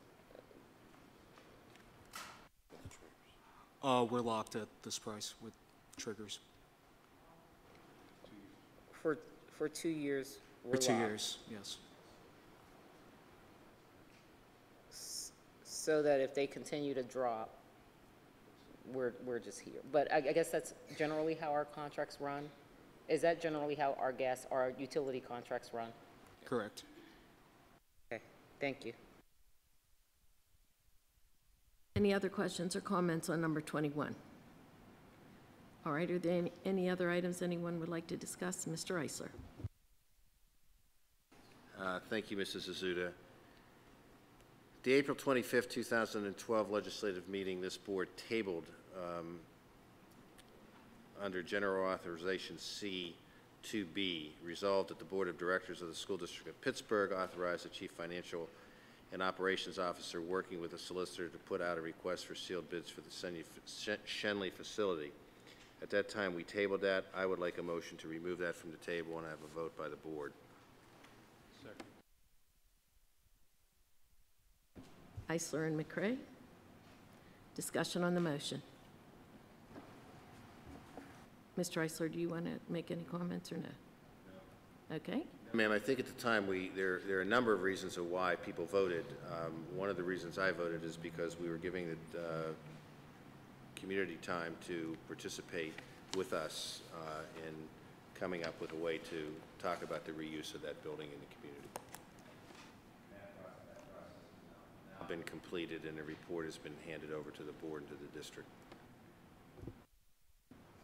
We're locked at this price with triggers. For 2 years, we're For 2 locked. years, yes. So that if they continue to drop, we're just here. But I guess that's generally how our contracts run. Is that generally how our utility contracts run? Correct. Okay, thank you. Any other questions or comments on number 21? All right, are there any other items anyone would like to discuss? Mr. Eisler. Thank you, Mrs. Azuda. The April 25th, 2012 legislative meeting, this board tabled under General Authorization C 2B, resolved that the Board of Directors of the School District of Pittsburgh authorize the Chief Financial and Operations Officer working with a solicitor to put out a request for sealed bids for the Shenley facility. At that time, we tabled that. I would like a motion to remove that from the table and have a vote by the board. Eisler and McCray. Discussion on the motion. Mr. Eisler, do you want to make any comments or no? No. Okay. Ma'am, I think at the time there are a number of reasons of why people voted. One of the reasons I voted is because we were giving the community time to participate with us in coming up with a way to talk about the reuse of that building in the community. Been completed and a report has been handed over to the board and to the district.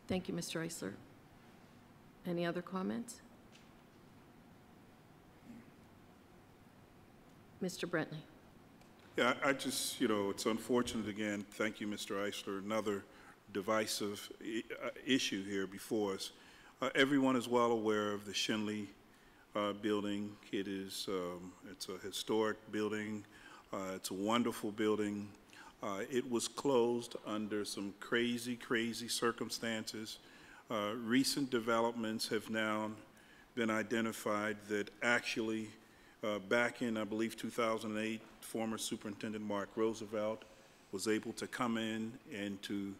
Thank you, Mr. Eisler. Any other comments? Mr. Brentley. Yeah, I just, it's unfortunate again. Thank you, Mr. Eisler. Another divisive issue here before us. Everyone is well aware of the Shenley building. It's a historic building. It's a wonderful building. It was closed under some crazy circumstances. Recent developments have now been identified that actually back in, I believe, 2008, former Superintendent Mark Roosevelt was able to come in and to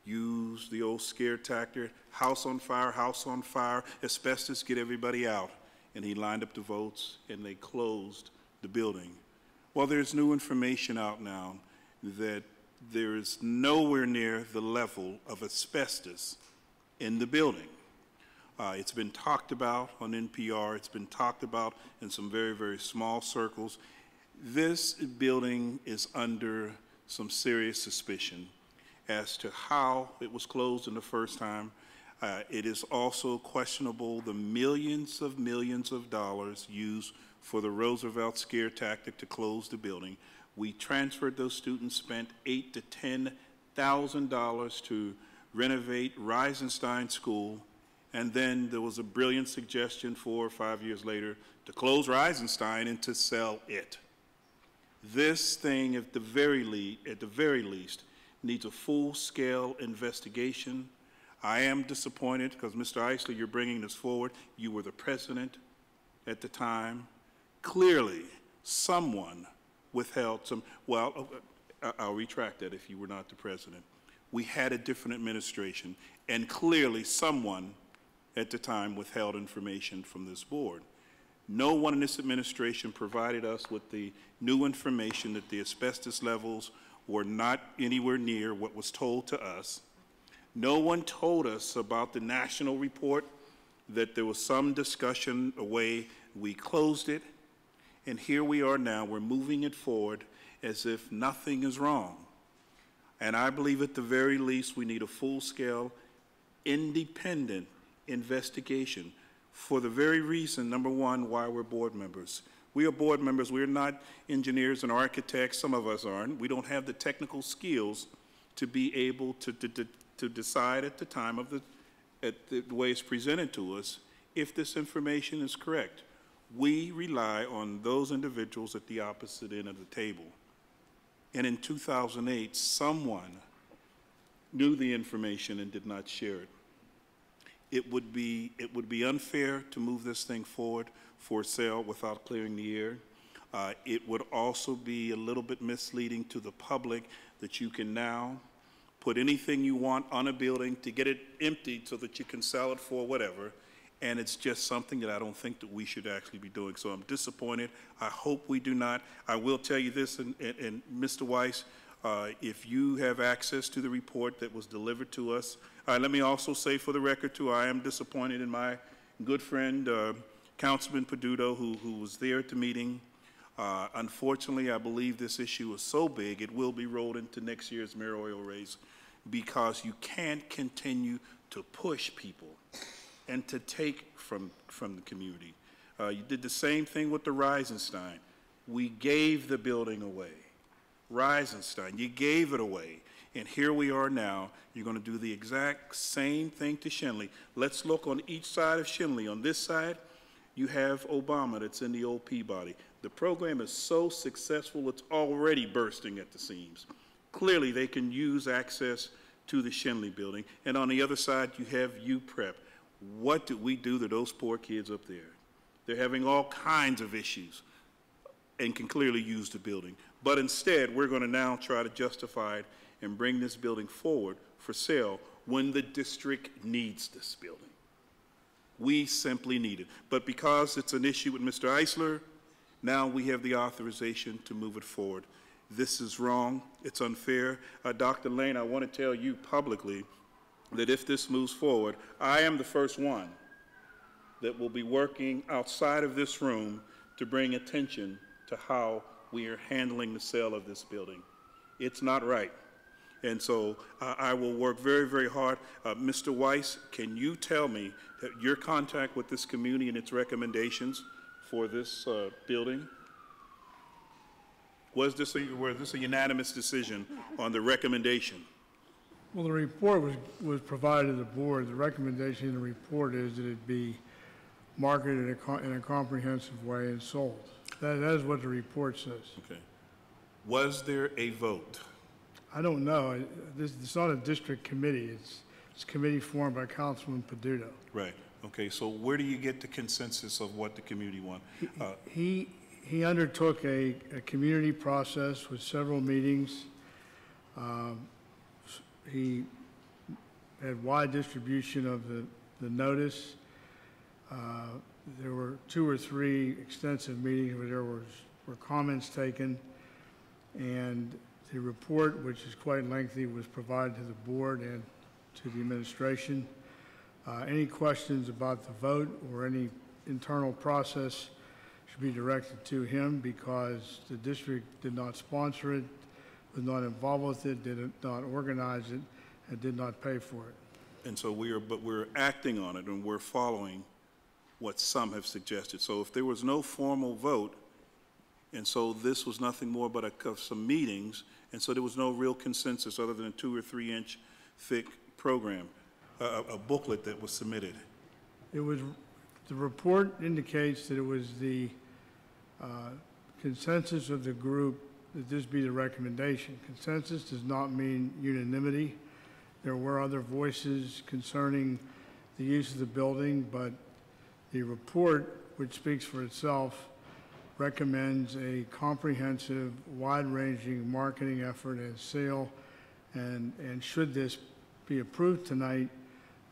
use the old scare tactic, house on fire, asbestos, get everybody out. And he lined up the votes and they closed the building. Well, there's new information out now that there is nowhere near the level of asbestos in the building. It's been talked about on NPR. It's been talked about in some very small circles. This building is under some serious suspicion as to how it was closed in the first time. It is also questionable the millions of dollars used for the Roosevelt scare tactic to close the building. We transferred those students, spent $8,000 to $10,000 to renovate Reisenstein School, And then there was a brilliant suggestion 4 or 5 years later to close Reisenstein and to sell it. This thing, at the very least, needs a full-scale investigation. I am disappointed because, Mr. Eisler, you're bringing this forward. You were the president at the time. Clearly, someone withheld some, well, I'll retract that if you were not the president. We had a different administration, and clearly someone at the time withheld information from this board. No one in this administration provided us with the new information that the asbestos levels were not anywhere near what was told to us. No one told us about the national report, that there was some discussion away. We closed it, and here we are now. We're moving it forward as if nothing is wrong. And I believe at the very least we need a full-scale, independent investigation for the very reason, number one, why we're board members. We are board members. We're not engineers and architects. Some of us aren't. We don't have the technical skills to be able to decide at the time of the way it's presented to us if this information is correct. We rely on those individuals at the opposite end of the table. And in 2008, someone knew the information and did not share it. It would be unfair to move this thing forward for sale without clearing the air. It would also be a little bit misleading to the public that you can now put anything you want on a building to get it emptied so that you can sell it for whatever. And it's just something that I don't think that we should actually be doing. So I'm disappointed. I hope we do not. I will tell you this, and Mr. Weiss, if you have access to the report that was delivered to us. Let me also say for the record, too, I am disappointed in my good friend, Councilman Peduto, who was there at the meeting. Unfortunately, I believe this issue is so big, it will be rolled into next year's mayoral race because you can't continue to push people and to take from the community. You did the same thing with the Reisenstein. We gave the building away. Reisenstein, you gave it away. And here we are now. You're going to do the exact same thing to Schenley. Let's look on each side of Schenley. On this side, you have Obama that's in the old Peabody. The program is so successful, it's already bursting at the seams. Clearly, they can use access to the Schenley building. And on the other side, you have UPrep. What did we do to those poor kids up there? They're having all kinds of issues and can clearly use the building. But instead, we're going to now try to justify it and bring this building forward for sale when the district needs this building. We simply need it. But because it's an issue with Mr. Eisler, now we have the authorization to move it forward. This is wrong. It's unfair. Dr. Lane, I want to tell you publicly that if this moves forward, I am the first one that will be working outside of this room to bring attention to how we are handling the sale of this building. It's not right. And so I will work very, very hard. Mr. Weiss, can you tell me that your contact with this community and its recommendations for this building? Was this a unanimous decision on the recommendation? Well, the report was provided to the board. The recommendation in the report is that it be marketed in a comprehensive way and sold. That is what the report says. Okay. Was there a vote? I don't know. It's not a district committee. It's a committee formed by Councilman Peduto. Right. Okay. So where do you get the consensus of what the community wants? He undertook a community process with several meetings. He had wide distribution of the notice. There were 2 or 3 extensive meetings where there were comments taken, and the report, which is quite lengthy, was provided to the board and to the administration. Any questions about the vote or any internal process should be directed to him because the district did not sponsor it, was not involved with it, did not organize it, and did not pay for it. And so we're acting on it, and we're following what some have suggested. So if there was no formal vote, and so this was nothing more but some meetings, and so there was no real consensus other than a 2 or 3 inch thick program, a booklet that was submitted. It was, the report indicates that it was the consensus of the group that this be the recommendation. Consensus does not mean unanimity. There were other voices concerning the use of the building, but the report, which speaks for itself, recommends a comprehensive, wide-ranging marketing effort and sale, and should this be approved tonight,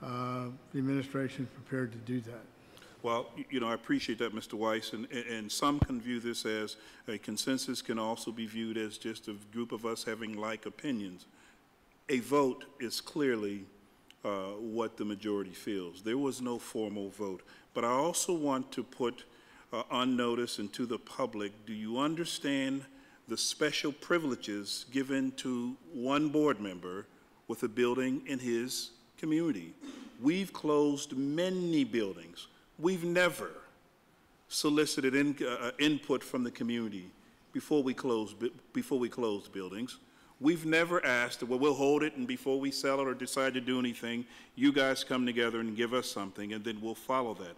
the administration is prepared to do that. Well, I appreciate that, Mr. Weiss, and some can view this as a consensus, can also be viewed as just a group of us having like opinions. A vote is clearly what the majority feels. There was no formal vote, but I also want to put on notice and to the public, do you understand the special privileges given to one board member with a building in his community? We've closed many buildings. We've never solicited input from the community before we close buildings. We've never asked, well, we'll hold it, and before we sell it or decide to do anything, you guys come together and give us something, and then we'll follow that.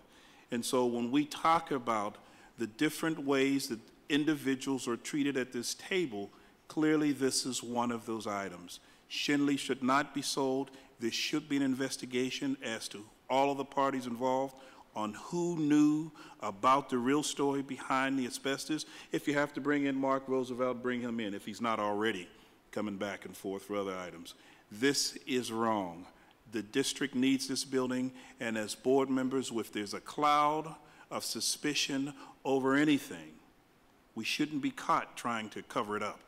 And so when we talk about the different ways that individuals are treated at this table, clearly this is one of those items. Schenley should not be sold. There should be an investigation as to all of the parties involved on who knew about the real story behind the asbestos. If you have to bring in Mark Roosevelt, bring him in if he's not already coming back and forth for other items. This is wrong. The district needs this building, and as board members, if there's a cloud of suspicion over anything, we shouldn't be caught trying to cover it up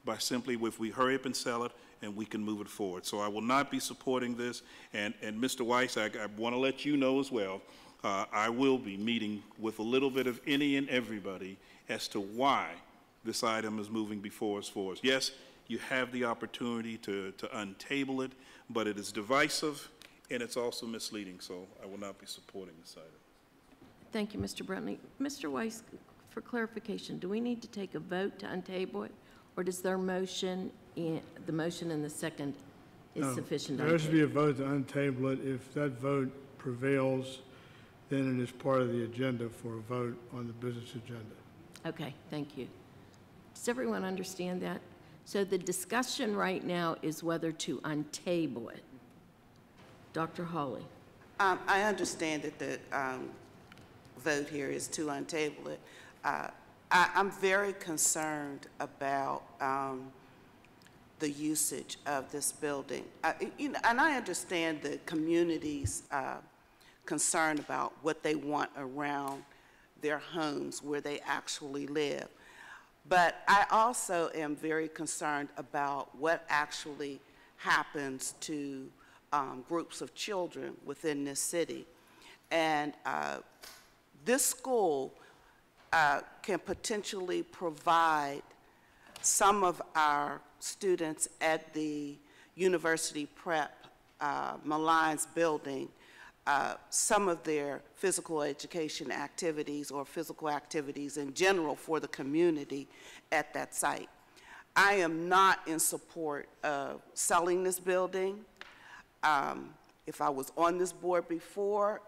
by simply, if we hurry up and sell it, and we can move it forward. So I will not be supporting this, and Mr. Weiss, I want to let you know as well, I will be meeting with a little bit of any and everybody as to why this item is moving before us. Yes, you have the opportunity to untable it, but it is divisive and it's also misleading, so I will not be supporting this item. Thank you, Mr. Bruntley. Mr. Weiss, for clarification, do we need to take a vote to untable it, or does their motion, the motion and the second is sufficient? There has to be a vote to untable it. If that vote prevails, then it is part of the agenda for a vote on the business agenda. Okay, thank you. Does everyone understand that? So the discussion right now is whether to untable it. Dr. Hawley. I understand that the vote here is to untable it. I'm very concerned about the usage of this building. And I understand the community's concern about what they want around their homes where they actually live. But I also am very concerned about what actually happens to groups of children within this city. And this school can potentially provide some of our students at the University Prep Malines building some of their physical education activities or physical activities in general for the community at that site. I am not in support of selling this building. If I was on this board before,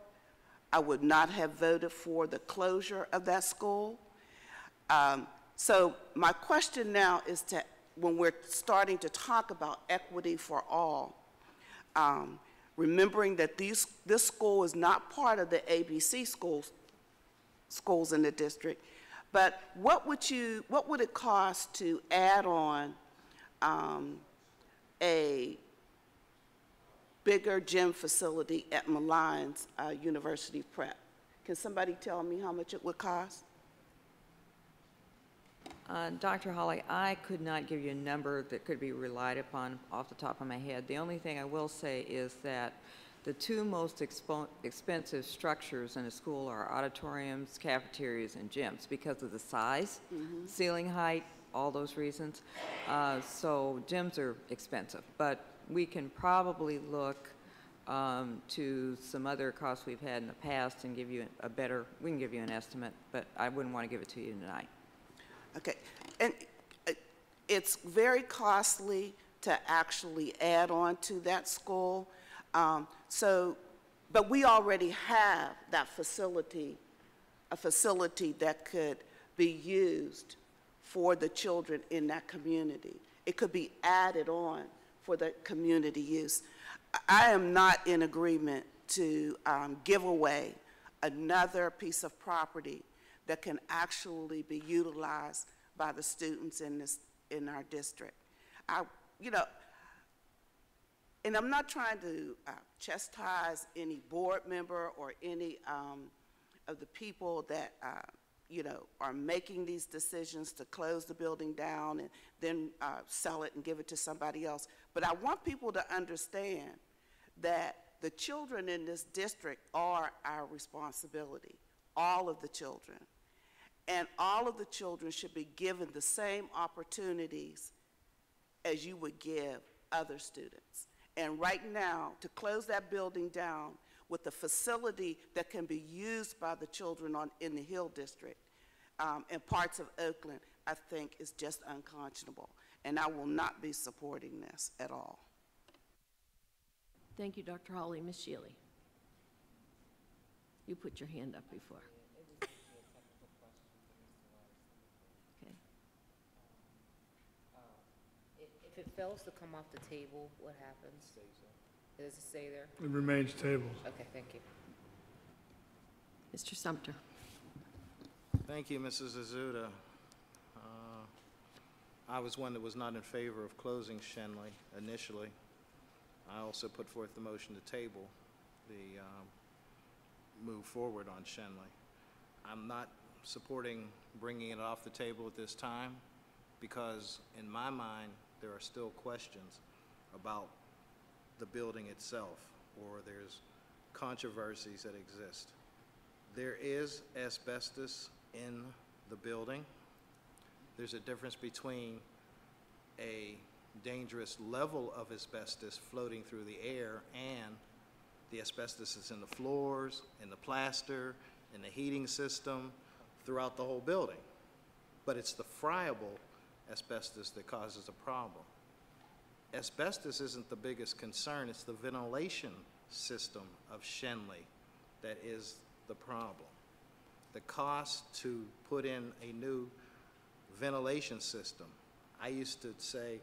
I would not have voted for the closure of that school. So my question now is to, when we're starting to talk about equity for all, remembering that this school is not part of the ABC schools in the district, but what would it cost to add on a bigger gym facility at Malines University Prep? Can somebody tell me how much it would cost? Dr. Hawley, I could not give you a number that could be relied upon off the top of my head. The only thing I will say is that the two most expensive structures in a school are auditoriums, cafeterias, and gyms because of the size, ceiling height, all those reasons. So gyms are expensive, but we can probably look to some other costs we've had in the past and give you we can give you an estimate, but I wouldn't want to give it to you tonight. Okay, and it's very costly to actually add on to that school. So But we already have that facility, a facility that could be used for the children in that community. It could be added on for the community use. I am not in agreement to give away another piece of property that can actually be utilized by the students in our district. And I'm not trying to chastise any board member or any of the people that are making these decisions to close the building down and then sell it and give it to somebody else. But I want people to understand that the children in this district are our responsibility, all of the children. And all of the children should be given the same opportunities as you would give other students. And right now, to close that building down with a facility that can be used by the children in the Hill District and parts of Oakland, I think is just unconscionable. And I will not be supporting this at all. Thank you, Dr. Hawley. Ms. Shealy. You put your hand up before. Okay. If it fails to come off the table, what happens? Does it stay there? It remains tabled. Okay, thank you. Mr. Sumter. Thank you, Mrs. Azuda. I was one that was not in favor of closing Shenley initially. I also put forth the motion to table the move forward on Shenley. I'm not supporting bringing it off the table at this time because in my mind there are still questions about the building itself, or there's controversies that exist. There is asbestos in the building. There's a difference between a dangerous level of asbestos floating through the air and the asbestos is in the floors, in the plaster, in the heating system, throughout the whole building. But it's the friable asbestos that causes a problem. Asbestos isn't the biggest concern, it's the ventilation system of Shenley that is the problem. The cost to put in a new ventilation system, I used to say,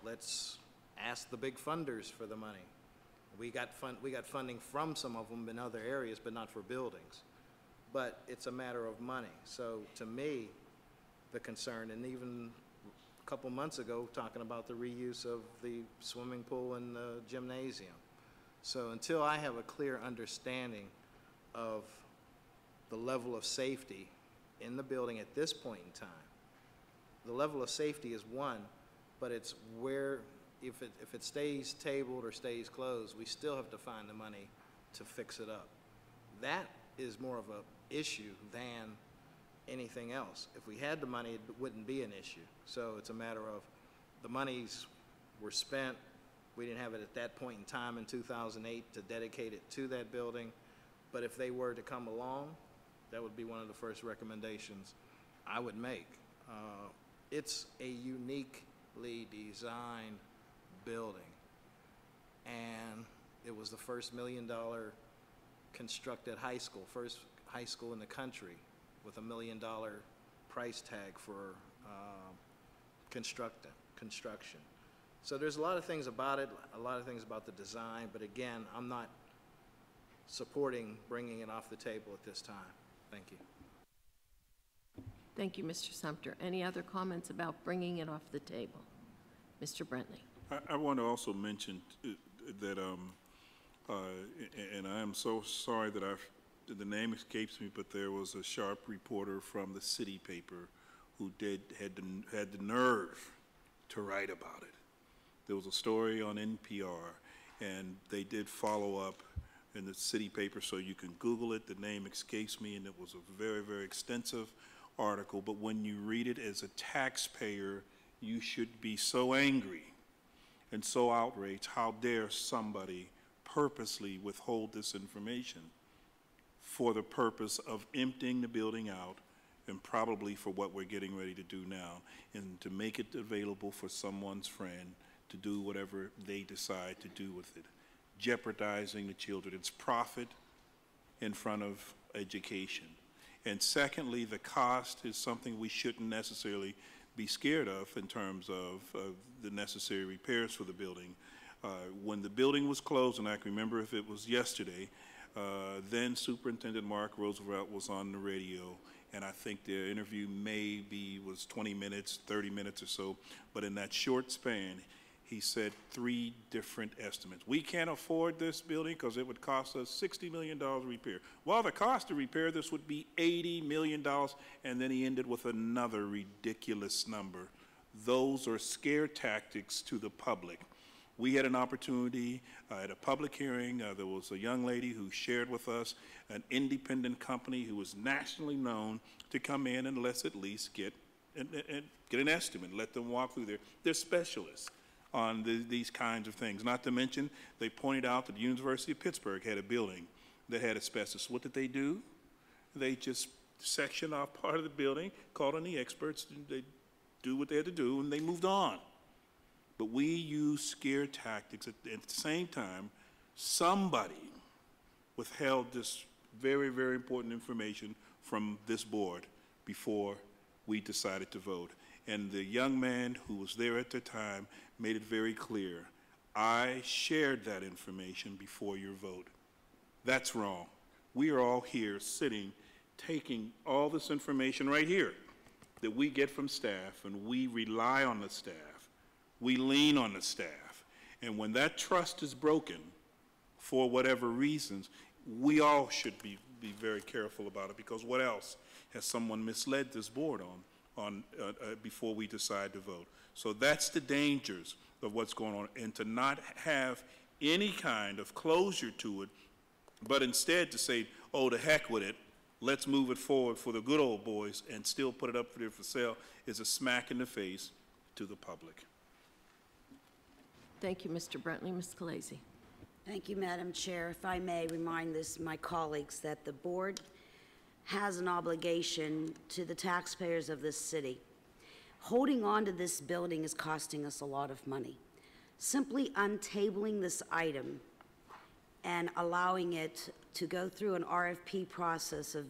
let's ask the big funders for the money. We got funding from some of them in other areas, but not for buildings. But it's a matter of money. So to me, the concern, and even a couple months ago, talking about the reuse of the swimming pool and the gymnasium. So until I have a clear understanding of the level of safety in the building at this point in time, the level of safety is one, but it's where, if it stays tabled or stays closed, we still have to find the money to fix it up. That is more of an issue than anything else. If we had the money, it wouldn't be an issue. So it's a matter of the monies were spent. We didn't have it at that point in time in 2008 to dedicate it to that building. But if they were to come along, that would be one of the first recommendations I would make. It's a uniquely designed building, and it was the first $1 million constructed high school, first high school in the country with $1 million price tag for construction. So there's a lot of things about it, a lot of things about the design, but again, I'm not supporting bringing it off the table at this time. Thank you. Thank you, Mr. Sumter. Any other comments about bringing it off the table? Mr. Brentley. I want to also mention that, and I am so sorry that the name escapes me, but there was a sharp reporter from the city paper who had the nerve to write about it. There was a story on NPR, and they did follow up in the city paper, so you can Google it. The name escapes me, and it was a very, very extensive article. But when you read it as a taxpayer, you should be so angry and so outraged. How dare somebody purposely withhold this information for the purpose of emptying the building out, and probably for what we're getting ready to do now, and to make it available for someone's friend to do whatever they decide to do with it. jeopardizing the children. It's profit in front of education. And secondly, the cost is something we shouldn't necessarily be scared of in terms of the necessary repairs for the building. When the building was closed, and I can remember if it was yesterday, then Superintendent Mark Roosevelt was on the radio, and I think the interview was 20 minutes, 30 minutes or so, but in that short span, he said 3 different estimates. We can't afford this building because it would cost us $60 million to repair. Well, the cost to repair this would be $80 million, and then he ended with another ridiculous number. Those are scare tactics to the public. We had an opportunity at a public hearing. There was a young lady who shared with us an independent company who was nationally known to come in and let's at least get an estimate, let them walk through there. They're specialists on these kinds of things. Not to mention, they pointed out that the University of Pittsburgh had a building that had asbestos. What did they do? They just sectioned off part of the building, called on the experts, they do what they had to do, and they moved on. But we use scare tactics. At the same time, somebody withheld this very, very important information from this board before we decided to vote. And the young man who was there at the time made it very clear, I shared that information before your vote. That's wrong. We are all here sitting, taking all this information right here that we get from staff, and we rely on the staff. We lean on the staff. And when that trust is broken, for whatever reasons, we all should be very careful about it, because what else has someone misled this board on before we decide to vote? So that's the dangers of what's going on, and to not have any kind of closure to it, but instead to say, oh, to heck with it, let's move it forward for the good old boys and still put it up there for sale, is a smack in the face to the public. Thank you, Mr. Brentley. Ms. Khaleesi. Thank you, Madam Chair. If I may remind my colleagues that the board has an obligation to the taxpayers of this city. Holding on to this building is costing us a lot of money. Simply untabling this item and allowing it to go through an RFP process of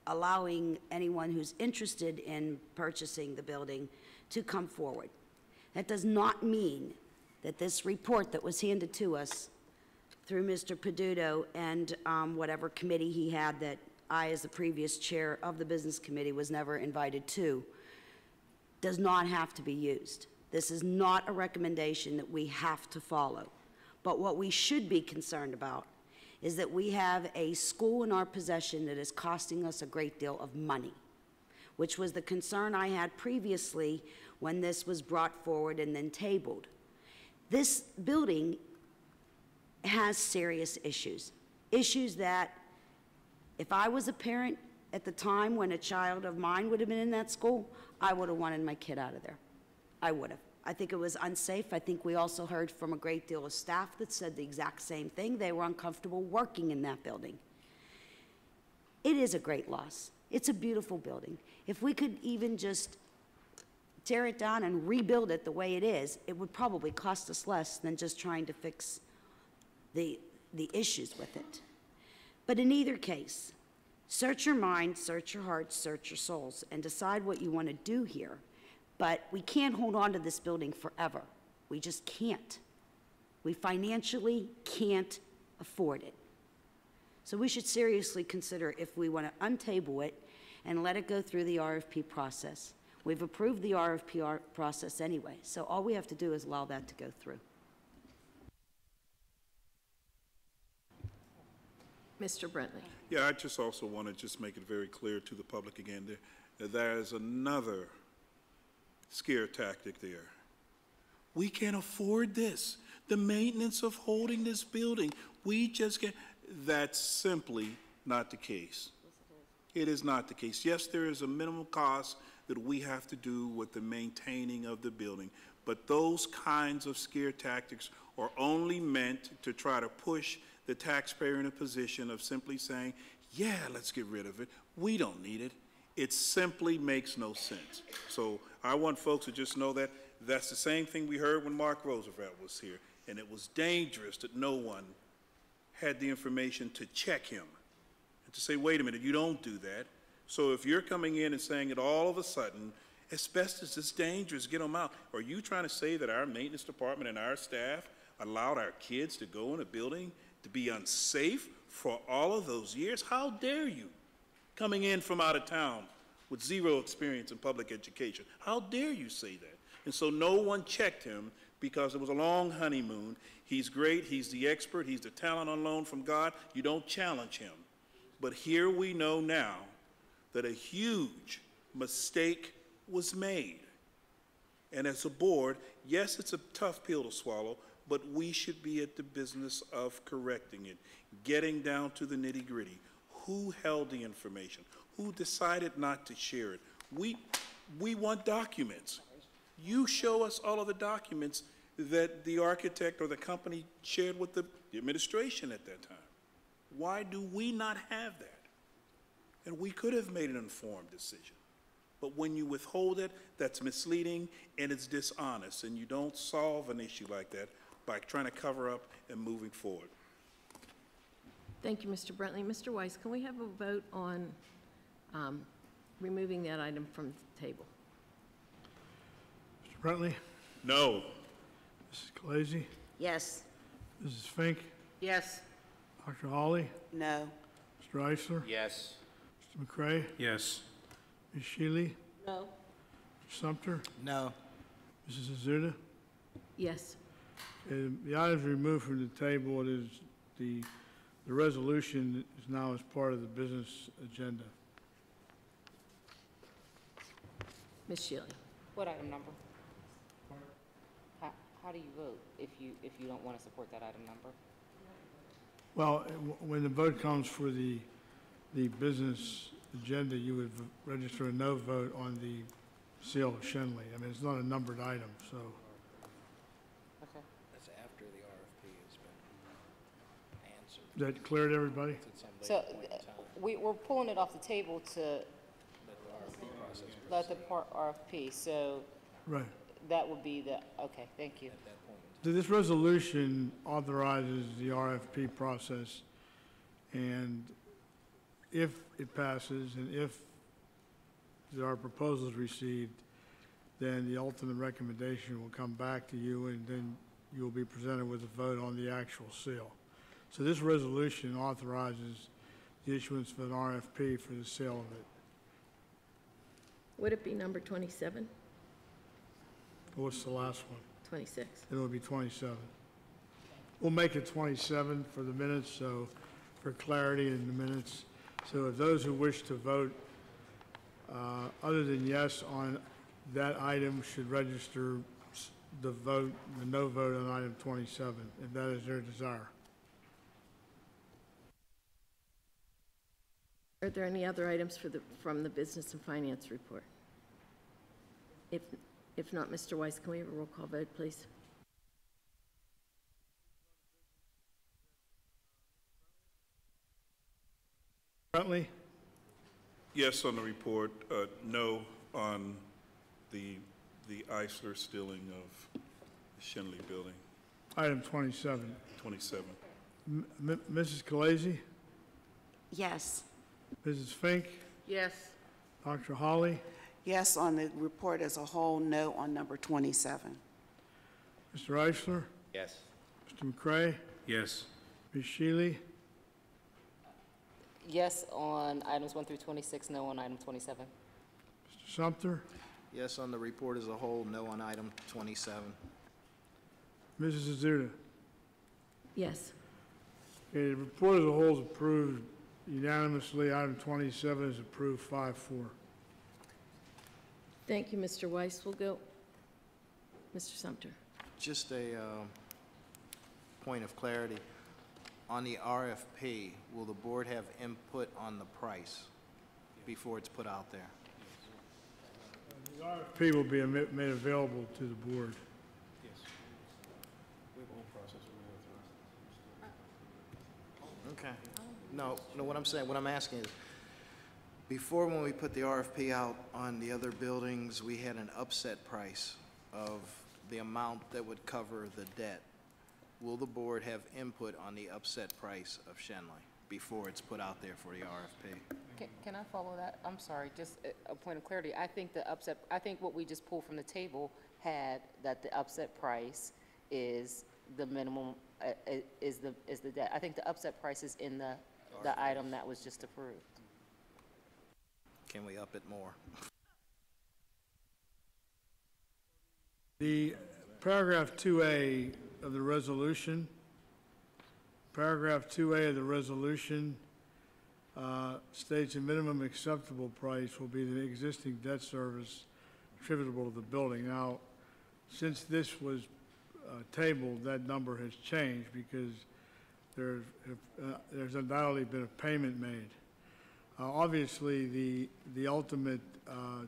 allowing anyone who's interested in purchasing the building to come forward. That does not mean that this report that was handed to us through Mr. Peduto and whatever committee he had that I, as the previous chair of the business committee, was never invited to, does not have to be used. This is not a recommendation that we have to follow. But what we should be concerned about is that we have a school in our possession that is costing us a great deal of money, which was the concern I had previously when this was brought forward and then tabled. This building has serious issues, issues that if I was a parent at the time when a child of mine would have been in that school, I would have wanted my kid out of there. I would have. I think it was unsafe. I think we also heard from a great deal of staff that said the exact same thing. They were uncomfortable working in that building. It is a great loss. It's a beautiful building. If we could even just tear it down and rebuild it the way it is, it would probably cost us less than just trying to fix the issues with it. But in either case, search your mind, search your hearts, search your souls, and decide what you want to do here. But we can't hold on to this building forever. We just can't. We financially can't afford it. So we should seriously consider if we want to untable it and let it go through the RFP process. We've approved the RFP process anyway, so all we have to do is allow that to go through. Mr. Brentley. Yeah, I just also want to just make it very clear to the public again, there is another scare tactic there. We can't afford this. The maintenance of holding this building, we just can't. That's simply not the case. It is not the case. Yes, there is a minimum cost that we have to do with the maintaining of the building, but those kinds of scare tactics are only meant to try to push the taxpayer in a position of simply saying, yeah, let's get rid of it. We don't need it. It simply makes no sense. So I want folks to just know that that's the same thing we heard when Mark Roosevelt was here. and it was dangerous that no one had the information to check him and to say, wait a minute, you don't do that. So if you're coming in and saying that all of a sudden, asbestos is dangerous, get them out, are you trying to say that our maintenance department and our staff allowed our kids to go in a building to be unsafe for all of those years? How dare you, coming in from out of town with zero experience in public education? How dare you say that? And so no one checked him because it was a long honeymoon. He's great, he's the expert, he's the talent on loan from God. You don't challenge him. But here we know now that a huge mistake was made. And as a board, yes, it's a tough pill to swallow, but we should be at the business of correcting it, getting down to the nitty-gritty. Who held the information? Who decided not to share it? We want documents. You show us all of the documents that the architect or the company shared with the administration at that time. Why do we not have that? And we could have made an informed decision. But when you withhold it, that's misleading and it's dishonest, and you don't solve an issue like that by trying to cover up and moving forward. Thank you, Mr. Brentley. Mr. Weiss, can we have a vote on removing that item from the table? Mr. Brentley? No. Mrs. Khaleesi? Yes. Mrs. Fink? Yes. Dr. Hawley? No. Mr. Eisler? Yes. Mr. McCray? Yes. Ms. Shealy? No. Mr. Sumter? No. Mrs. Azuda? Yes. And the items removed from the table, it is the resolution is now as part of the business agenda. Ms. Shealy? What item number? How do you vote if you don't want to support that item number? Well, when the vote comes for the business agenda, you would register a no vote on the sale of Shenley. I mean, it's not a numbered item, so. Okay. That's after the RFP has been answered. That cleared everybody? So we're pulling it off the table to let the RFP, so Right. that would be the, okay, thank you. So this resolution authorizes the RFP process, and if it passes and if there are proposals received, then the ultimate recommendation will come back to you, and then you will be presented with a vote on the actual sale. So this resolution authorizes the issuance of an RFP for the sale of it. Would it be number 27? What's the last one? 26. It will be 27. We'll make it 27 for the minutes, so for clarity in the minutes. So if those who wish to vote other than yes on that item should register the vote, the no vote on item 27, if that is their desire. Are there any other items from the Business and Finance report? If not, Mr. Weiss, can we have a roll call vote, please? Brentley? Yes on the report, no on the Eisler stealing of the Shenley building, Item 27. 27. Mrs. Khaleesi? Yes. Mrs. Fink? Yes. Dr. Hawley? Yes on the report as a whole, no on number 27. Mr. Eisler? Yes. Mr. McCray? Yes. Ms. Shealy? Yes on items 1 through 26, no on item 27. Mr. Sumter? Yes on the report as a whole, no on item 27. Mrs. Azuda? Yes. Okay, the report as a whole is approved unanimously. Item 27 is approved 5-4. Thank you, Mr. Weiss. We'll go, Mr. Sumter. Just a point of clarity. On the RFP, will the board have input on the price before it's put out there? The RFP will be made available to the board. Okay. No, what I'm saying, what I'm asking is, before when we put the RFP out on the other buildings, we had an upset price of the amount that would cover the debt. will the board have input on the upset price of Shenley before it's put out there for the RFP? Can I follow that? I'm sorry, just a point of clarity. I think what we just pulled from the table had that the upset price is the minimum, is the debt. I think the upset price is in the item that was just approved. Can we up it more? The paragraph 2A of the resolution, states a minimum acceptable price will be the existing debt service attributable to the building. Now, since this was tabled, that number has changed because there's undoubtedly been a payment made. Obviously, the ultimate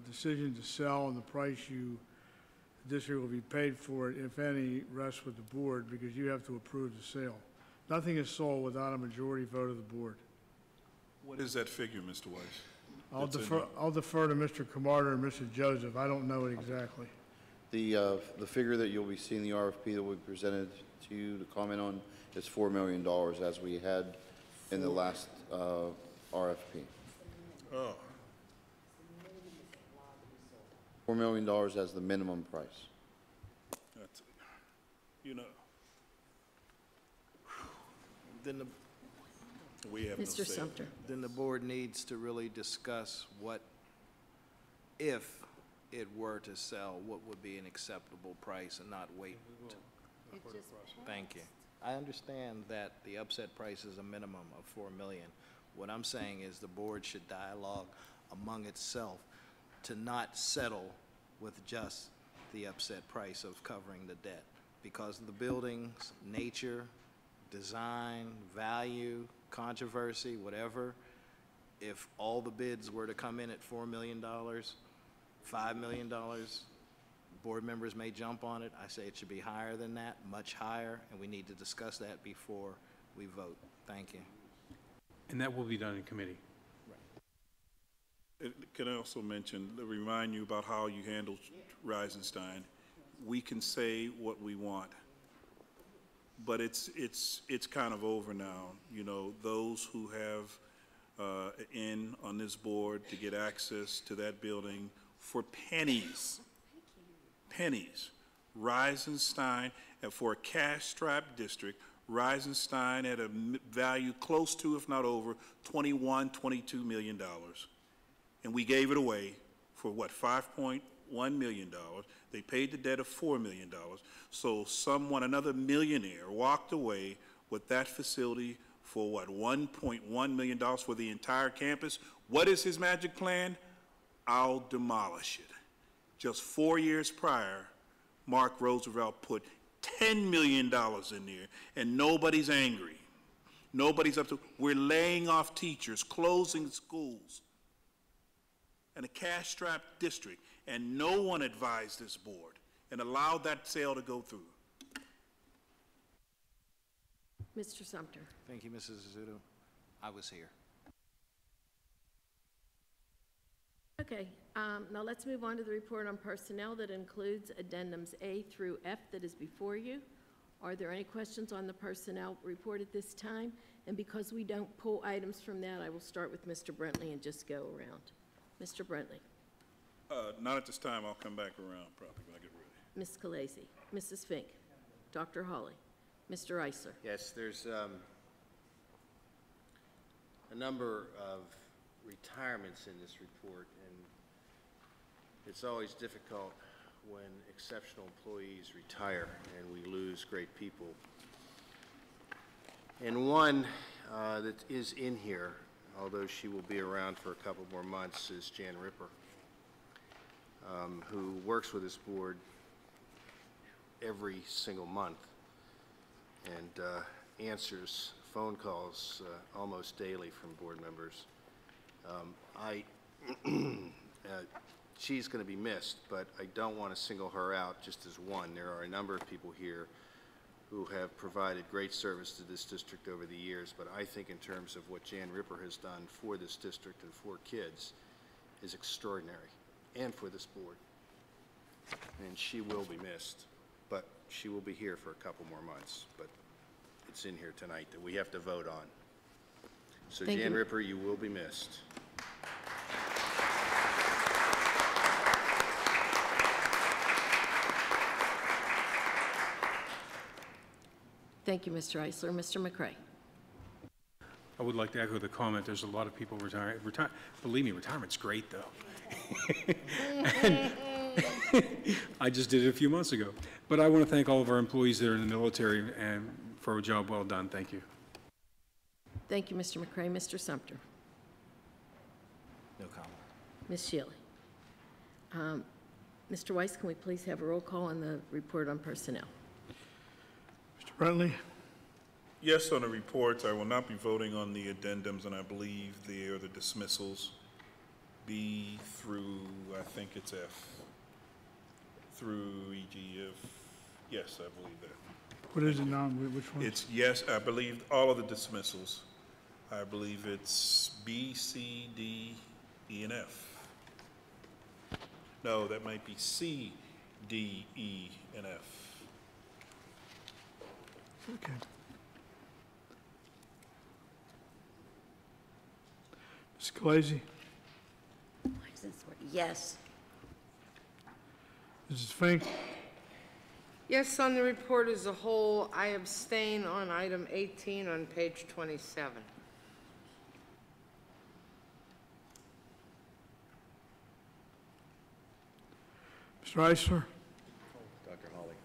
decision to sell and the price the district will be paid for it, if any, rests with the board because you have to approve the sale. Nothing is sold without a majority vote of the board. What is that figure, Mr. Weiss? I'll defer to Mr. Camarda and Mr. Joseph. I don't know it exactly. The figure that you'll be seeing in the RFP that we presented to you to comment on is $4 million, as we had in the last RFP. Oh. $4 million as the minimum price. That's, you know. Then we have no Mr. say. Sumter. the board needs to really discuss what, if it were to sell, what would be an acceptable price and not wait. Thank you. I understand that the upset price is a minimum of $4 million. What I'm saying is the board should dialogue among itself to not settle with just the upset price of covering the debt. Because of the building's nature, design, value, controversy, whatever, if all the bids were to come in at $4 million, $5 million, board members may jump on it. I say it should be higher than that, much higher, and we need to discuss that before we vote. Thank you. And that will be done in committee. Can I also remind you about how you handled Reisenstein? We can say what we want, but it's kind of over now. You know, those who have in on this board to get access to that building for pennies. Reisenstein, and for a cash-strapped district, Reisenstein had a value close to, if not over, $22 million. And we gave it away for what, $5.1 million. They paid the debt of $4 million. So another millionaire walked away with that facility for what, $1.1 million for the entire campus. What is his magic plan? I'll demolish it. Just 4 years prior, Mark Roosevelt put $10 million in there, and nobody's angry. Nobody's up to, we're laying off teachers, closing schools, and a cash-strapped district, and no one advised this board and allowed that sale to go through. Mr. Sumter. Thank you, Mrs. Azuto. I was here. Okay, now let's move on to the report on personnel that includes addendums A through F that is before you. Are there any questions on the personnel report at this time? And because we don't pull items from that, I will start with Mr. Brentley and just go around. Mr. Brentley. Not at this time. I'll come back around probably when I get ready. Ms. Khaleesi. Mrs. Fink. Dr. Hawley. Mr. Eisler. Yes, there's a number of retirements in this report, and it's always difficult when exceptional employees retire and we lose great people. And one that is in here, although she will be around for a couple more months, is Jan Ripper, who works with this board every single month and answers phone calls almost daily from board members. She's going to be missed, but I don't want to single her out just as one. There are a number of people here who have provided great service to this district over the years, but I think in terms of what Jan Ripper has done for this district and for kids is extraordinary, and for this board. And she will be missed. But she will be here for a couple more months, but it's in here tonight that we have to vote on. So Thank Jan you. Ripper, you will be missed. Thank you, Mr. Eisler. Mr. McCray. I would like to echo the comment, there's a lot of people retiring. Believe me, retirement's great, though. I just did it a few months ago. But I want to thank all of our employees that are in the military and for a job well done. Thank you. Thank you, Mr. McCray. Mr. Sumter. No comment. Ms. Shealy. Mr. Weiss, can we please have a roll call on the report on personnel? Mr. Brentley? Yes, on the reports. I will not be voting on the addendums, and I believe they are the dismissals, B through, I think it's F, through EGF. Yes, I believe that. What is it now? Which one? It's, yes, I believe all of the dismissals. I believe it's B, C, D, E, and F. No, that might be C, D, E, and F. Okay. Ms. Scalise? Yes. Mrs. Fink? Yes, on the report as a whole, I abstain on item 18 on page 27. Mr. Eisler? Dr. Hawley.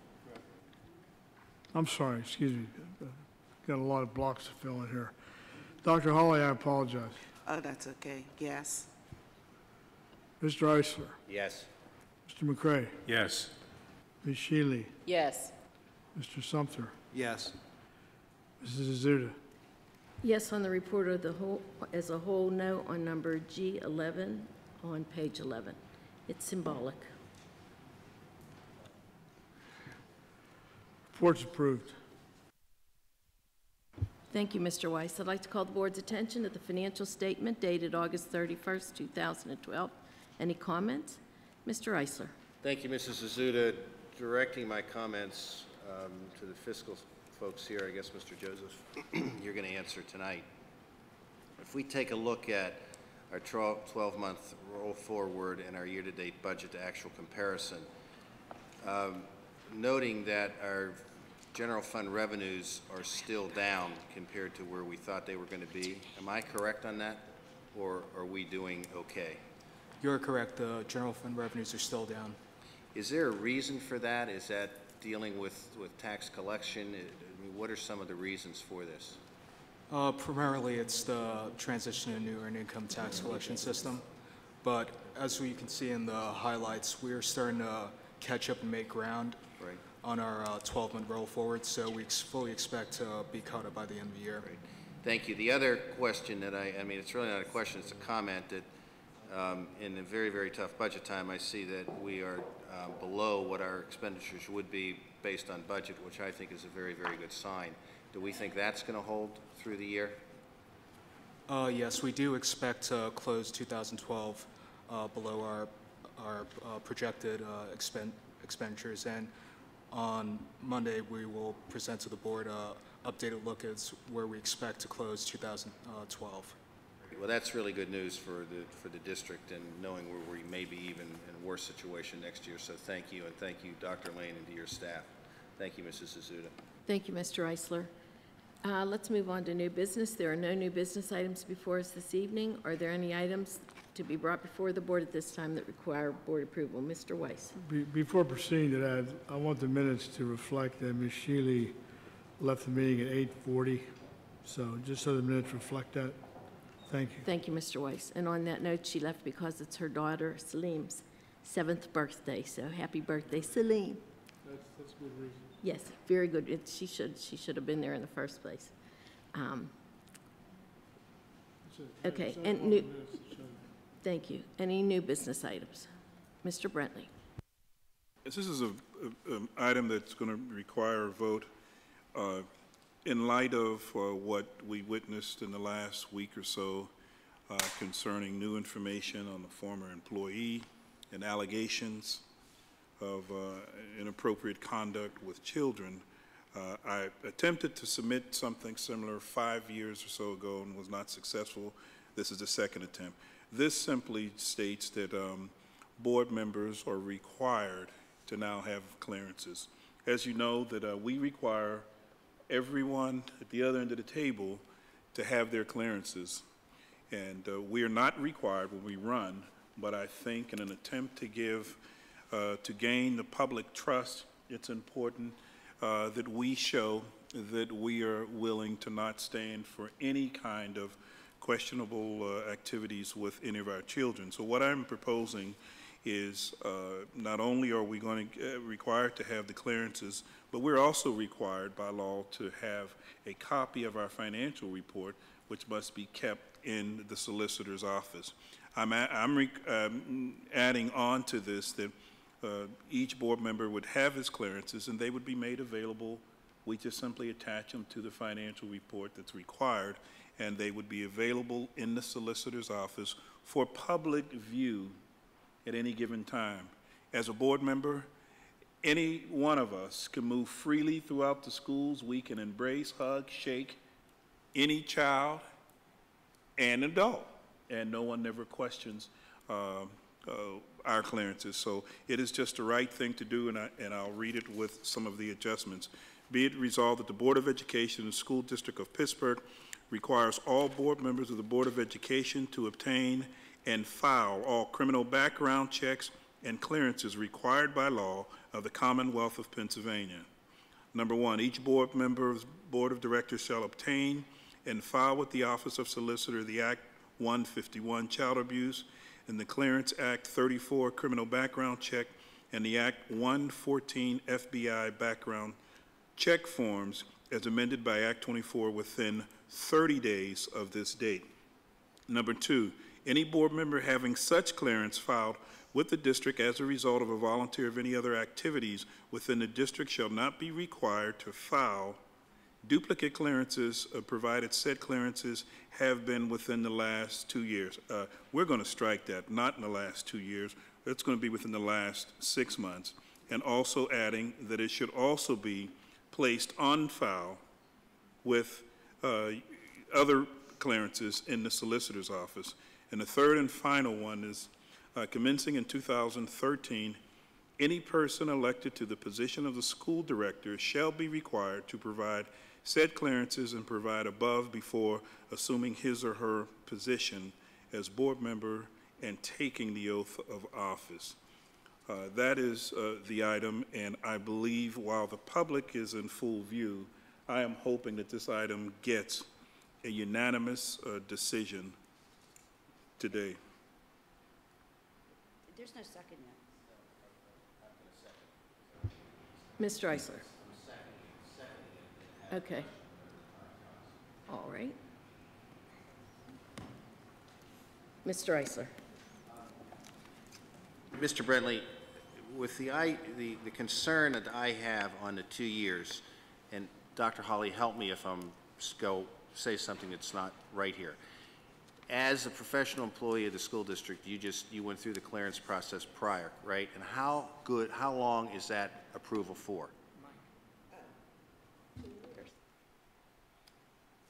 I'm sorry, excuse me. Got a lot of blocks to fill in here. Dr. Hawley, I apologize. Oh, that's okay. Yes. Mr. Eisler? Yes. Mr. McCray? Yes. Ms. Shealy? Yes. Mr. Sumter? Yes. Mrs. Azuda? Yes, on the report of the whole, as a whole, no on number G11 on page 11. It's symbolic. Report's approved. Thank you, Mr. Weiss. I'd like to call the board's attention to the financial statement dated August 31st, 2012. Any comments? Mr. Eisler. Thank you, Mrs. Azuda. Directing my comments to the fiscal folks here, I guess, Mr. Joseph, you're going to answer tonight. If we take a look at our 12-month roll forward and our year-to-date budget to actual comparison, noting that our general fund revenues are still down compared to where we thought they were going to be, am I correct on that, or are we doing okay? You're correct. The general fund revenues are still down. Is there a reason for that? Is that dealing with tax collection? I mean, what are some of the reasons for this? Primarily, it's the transition to a new earned income tax collection system. But as we can see in the highlights, we're starting to catch up and make ground Right. on our 12-month roll forward, so we fully expect to be caught up by the end of the year. Right. Thank you. The other question that I mean, it's really not a question, it's a comment that in a very, very tough budget time, I see that we are below what our expenditures would be based on budget, which I think is a very, very good sign. Do we think that's going to hold through the year? Yes, we do expect to close 2012 below our projected expenditures, and on Monday we will present to the board a updated look at where we expect to close 2012. Well, that's really good news for the district and knowing where we may be even in a worse situation next year. So thank you, and thank you, Dr. Lane, and to your staff. Thank you, Mrs. Azuda. Thank you, Mr. Eisler. Let's move on to new business. There are no new business items before us this evening. Are there any items to be brought before the board at this time that require board approval? Mr. Weiss. Before proceeding to that, I want the minutes to reflect that Ms. Shealy left the meeting at 8:40. So just so the minutes reflect that. Thank you. Thank you, Mr. Weiss. And on that note, she left because it's her daughter Salim's 7th birthday. So happy birthday, Salim. That's a good reason. Yes, very good. She should have been there in the first place. Okay, and new. Thank you. Any new business items? Mr. Brentley. This is an item that's going to require a vote. In light of what we witnessed in the last week or so concerning new information on the former employee and allegations of inappropriate conduct with children. I attempted to submit something similar 5 years or so ago and was not successful. This is the second attempt. This simply states that board members are required to now have clearances. As you know, that we require everyone at the other end of the table to have their clearances. And we are not required when we run, but I think in an attempt to gain the public trust, it's important that we show that we are willing to not stand for any kind of questionable activities with any of our children. So what I'm proposing is not only are we going to required to have the clearances, but we're also required by law to have a copy of our financial report, which must be kept in the solicitor's office. I'm adding on to this that each board member would have his clearances and they would be made available. We just simply attach them to the financial report that's required, and they would be available in the solicitor's office for public view at any given time. As a board member, any one of us can move freely throughout the schools. We can embrace, hug, shake any child and adult, and no one ever questions our clearances. So it is just the right thing to do, and I'll read it with some of the adjustments. Be it resolved that the Board of Education in the School District of Pittsburgh requires all board members of the Board of Education to obtain and file all criminal background checks and clearances required by law of the Commonwealth of Pennsylvania. Number one, each board member of the Board of Directors shall obtain and file with the Office of Solicitor the Act 151 Child Abuse and the Clearance Act 34 Criminal Background Check and the Act 114 FBI Background Check forms as amended by Act 24 within 30 days of this date. Number two, any board member having such clearance filed with the district as a result of a volunteer of any other activities within the district shall not be required to file duplicate clearances provided said clearances have been within the last 2 years. We're going to strike that, not in the last 2 years. It's going to be within the last 6 months. And also adding that it should also be placed on file with other clearances in the solicitor's office. And the third and final one is commencing in 2013, any person elected to the position of the school director shall be required to provide said clearances and provide above before assuming his or her position as board member and taking the oath of office. That is the item, and I believe while the public is in full view, I am hoping that this item gets a unanimous decision today. There's no second yet. Mr. Eisler? Okay. All right. Mr. Eisler? Mr. Brentley, with the concern that I have on the 2 years, and Dr. Hawley, help me if I'm say something that's not right here. As a professional employee of the school district, you went through the clearance process prior, right? And how long is that approval for?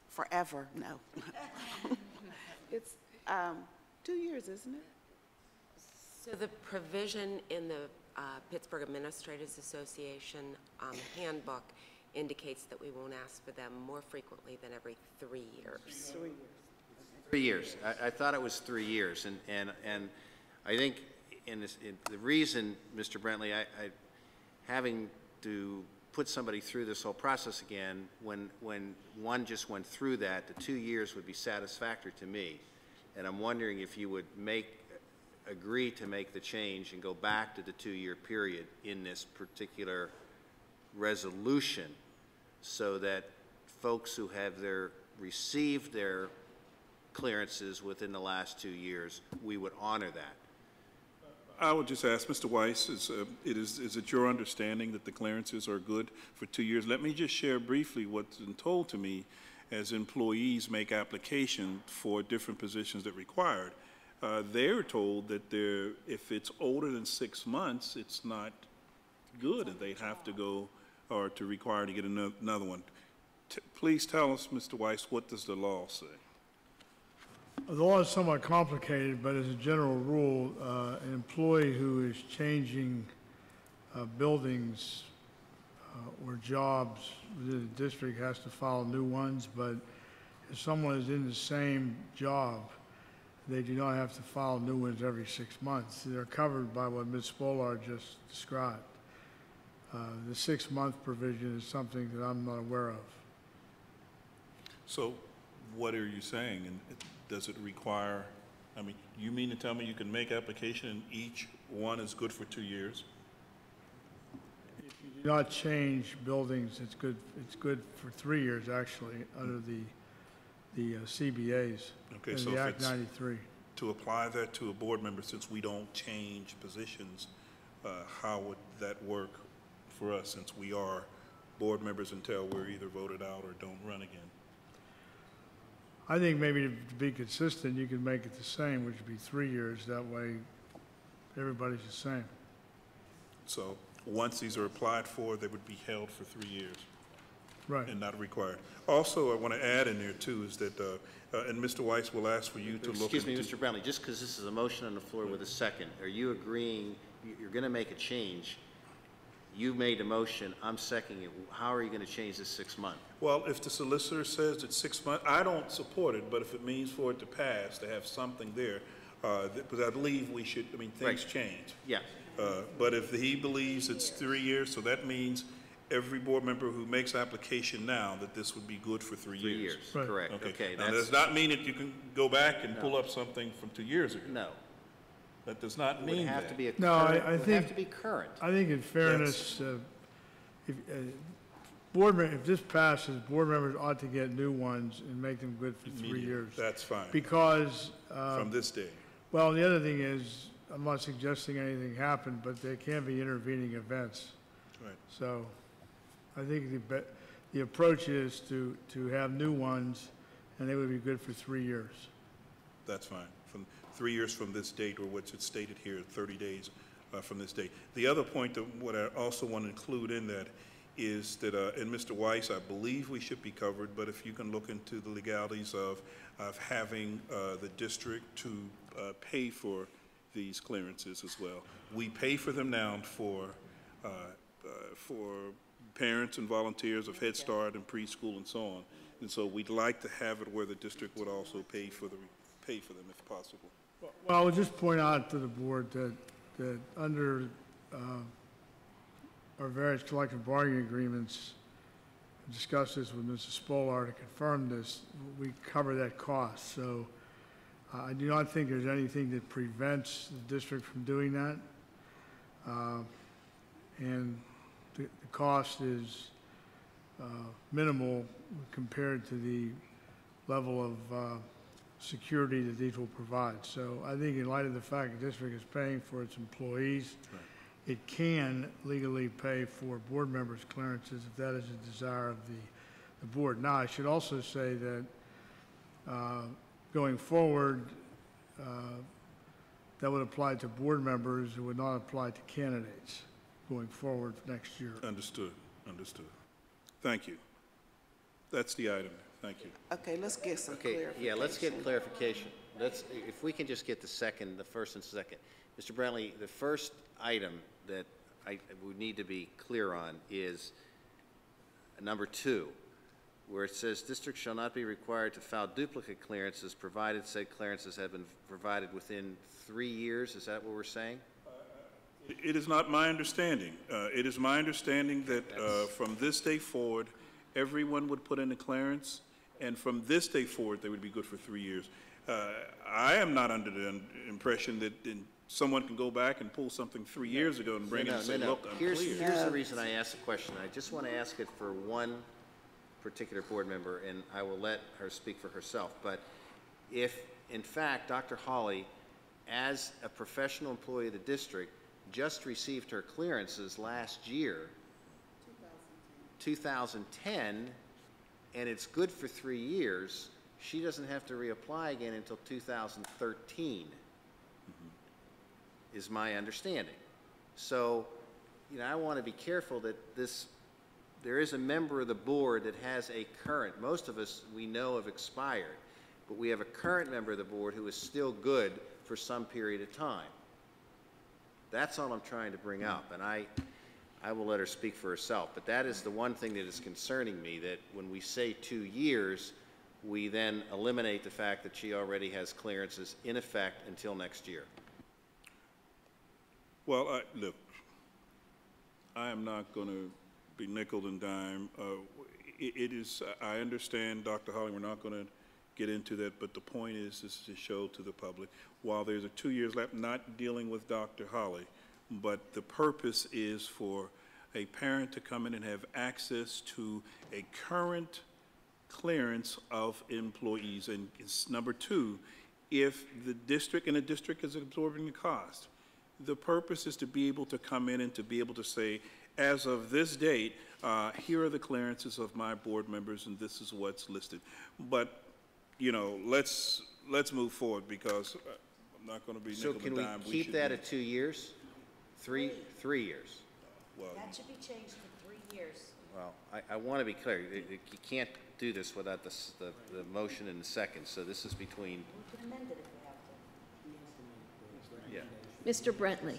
Forever, no. It's 2 years, isn't it? So the provision in the Pittsburgh Administrators Association handbook indicates that we won't ask for them more frequently than every 3 years. 3 years. 3 years. I thought it was 3 years, and I think the reason, Mr. Brentley, having to put somebody through this whole process again, when one just went through that, the 2 years would be satisfactory to me, and I'm wondering if you would agree to make the change and go back to the 2-year period in this particular resolution, so that folks who have received their clearances within the last 2 years, we would honor that. I would just ask Mr. Weiss, is it your understanding that the clearances are good for 2 years? Let me just share briefly what's been told to me as employees make application for different positions that required. They're told that if it's older than 6 months, it's not good and they have to go, or to require to get another one. Please tell us, Mr. Weiss, what does the law say? The law is somewhat complicated, but as a general rule, an employee who is changing buildings or jobs within the district has to file new ones, but if someone is in the same job, they do not have to file new ones every 6 months. They're covered by what Ms. Spolar just described. The 6-month provision is something that I'm not aware of. So what are you saying? And does it require, I mean, you mean to tell me you can make application and each one is good for 2 years? If you do not change buildings, it's good for 3 years, actually, under the CBAs. Okay, and so the if Act it's 93. to apply that to a board member, since we don't change positions, how would that work for us, since we are board members until we're either voted out or don't run again? I think maybe to be consistent, you could make it the same, which would be 3 years. That way, everybody's the same. So once these are applied for, they would be held for 3 years. Right. And not required. Also, I want to add in there too is that, and Mr. Weiss will ask for you to look into. Excuse me, Mr. Brownlee, just because this is a motion on the floor with a second, are you agreeing, you're going to make a change? You made a motion, I'm seconding it. How are you going to change this 6 month? Well, if the solicitor says it's 6 months, I don't support it, but if it means for it to pass, to have something there, because I believe we should, I mean, things Right. change. Yeah. But if he believes it's 3 years, so that means every board member who makes application now, that this would be good for 3 years. 3 years, Right. correct. Okay. Okay, Now, that's, does not mean that you can go back and pull up something from 2 years ago. no. That does not It would mean have that. to be a No, I current, it would think- have to be current. I think in fairness, if this passes, board members ought to get new ones and make them good for 3 Immediate. years. That's fine, Because, from this day. well, the other thing is, I'm not suggesting anything happened, but there can be intervening events. Right. So I think the approach is to have new ones, and they would be good for 3 years. That's fine. From 3 years from this date, or what's it stated here, 30 days from this date. The other point that what I also want to include in that is that, and Mr. Weiss, I believe we should be covered, but if you can look into the legalities of having the district to pay for these clearances as well. We pay for them now for parents and volunteers of Head Start and preschool and so on. And so we'd like to have it where the district would also pay for them if possible. Well, I would just point out to the board that under our various collective bargaining agreements, discussed this with Mrs. Spolar to confirm this, we cover that cost. So I do not think there's anything that prevents the district from doing that. And the cost is minimal compared to the level of security that these will provide. So I think in light of the fact the district is paying for its employees, it can legally pay for board members' clearances if that is a desire of the board. Now, I should also say that going forward, that would apply to board members. It would not apply to candidates going forward next year. Understood, understood. Thank you. That's the item. Thank you. Okay, let's get some Okay, clarification. yeah, let's get clarification. If we can just get the first and second. Mr. Brantley, the first item that I would need to be clear on is number 2, where it says districts shall not be required to file duplicate clearances provided said clearances have been provided within 3 years. Is that what we're saying? It is not my understanding. It is my understanding that from this day forward, everyone would put in a clearance, and from this day forward, they would be good for 3 years. I am not under the impression that someone can go back and pull something 3 years ago and bring it and say, look, I'm clear. Here's the reason I asked the question. I just want to ask it for one particular board member, and I will let her speak for herself. But if, in fact, Dr. Hawley, as a professional employee of the district, just received her clearances last year, 2010, and it's good for 3 years, she doesn't have to reapply again until 2013, is my understanding. So I want to be careful that there is a member of the board that has a current, most of us we know have expired, but we have a current member of the board who is still good for some period of time. That's all I'm trying to bring up, and I will let her speak for herself, but that is the one thing that is concerning me, that when we say 2 years, we then eliminate the fact that she already has clearances in effect until next year. Well, look, I am not going to be nickel and dime. It is, I understand, Dr. Holly, we're not going to get into that, but the point is, this is to show to the public, while there's a 2 years left, not dealing with Dr. Holly, but the purpose is for a parent to come in and have access to a current clearance of employees. And it's number two, if the district is absorbing the cost, the purpose is to be able to come in and to be able to say, as of this date, here are the clearances of my board members, and this is what's listed. But, let's move forward, because I'm not going to be nickel and dime. So can we keep that at 2 years? Three years? Well, That should be changed to 3 years. Well, I want to be clear. You can't do this without the motion and the second, so this is between, We can amend it if we have to. yeah. Mr. Brentley,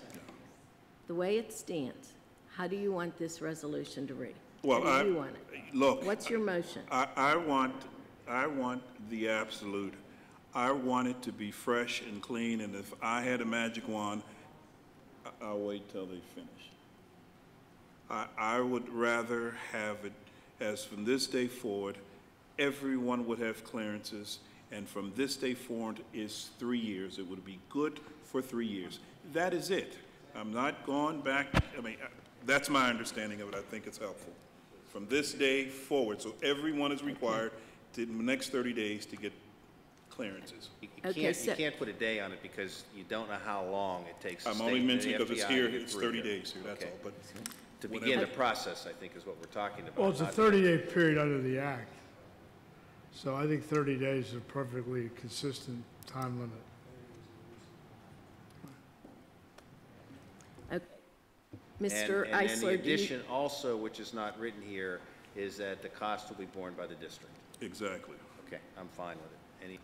the way it stands, how do you want this resolution to read? Well, How do you want it? Look. What's your motion? I want the absolute. I want it to be fresh and clean, and if I had a magic wand, I'll wait till they finish. I would rather have it as from this day forward, everyone would have clearances, and from this day forward is 3 years. It would be good for 3 years. That is it. I'm not going back. I mean, that's my understanding of it. I think it's helpful. From this day forward, so everyone is required to, in the next 30 days to get clearances. You Okay, can't put a day on it because you don't know how long it takes. I'm only mentioning because it's here, it's 30 days here, that's all. But to begin the process, I think, is what we're talking about. Well, it's a not- 30-day period under the Act. So I think 30 days is a perfectly consistent time limit. Okay. Mr. And then the Eisler, do you, addition also, which is not written here, is that the cost will be borne by the district. exactly. Okay, I'm fine with it. Any?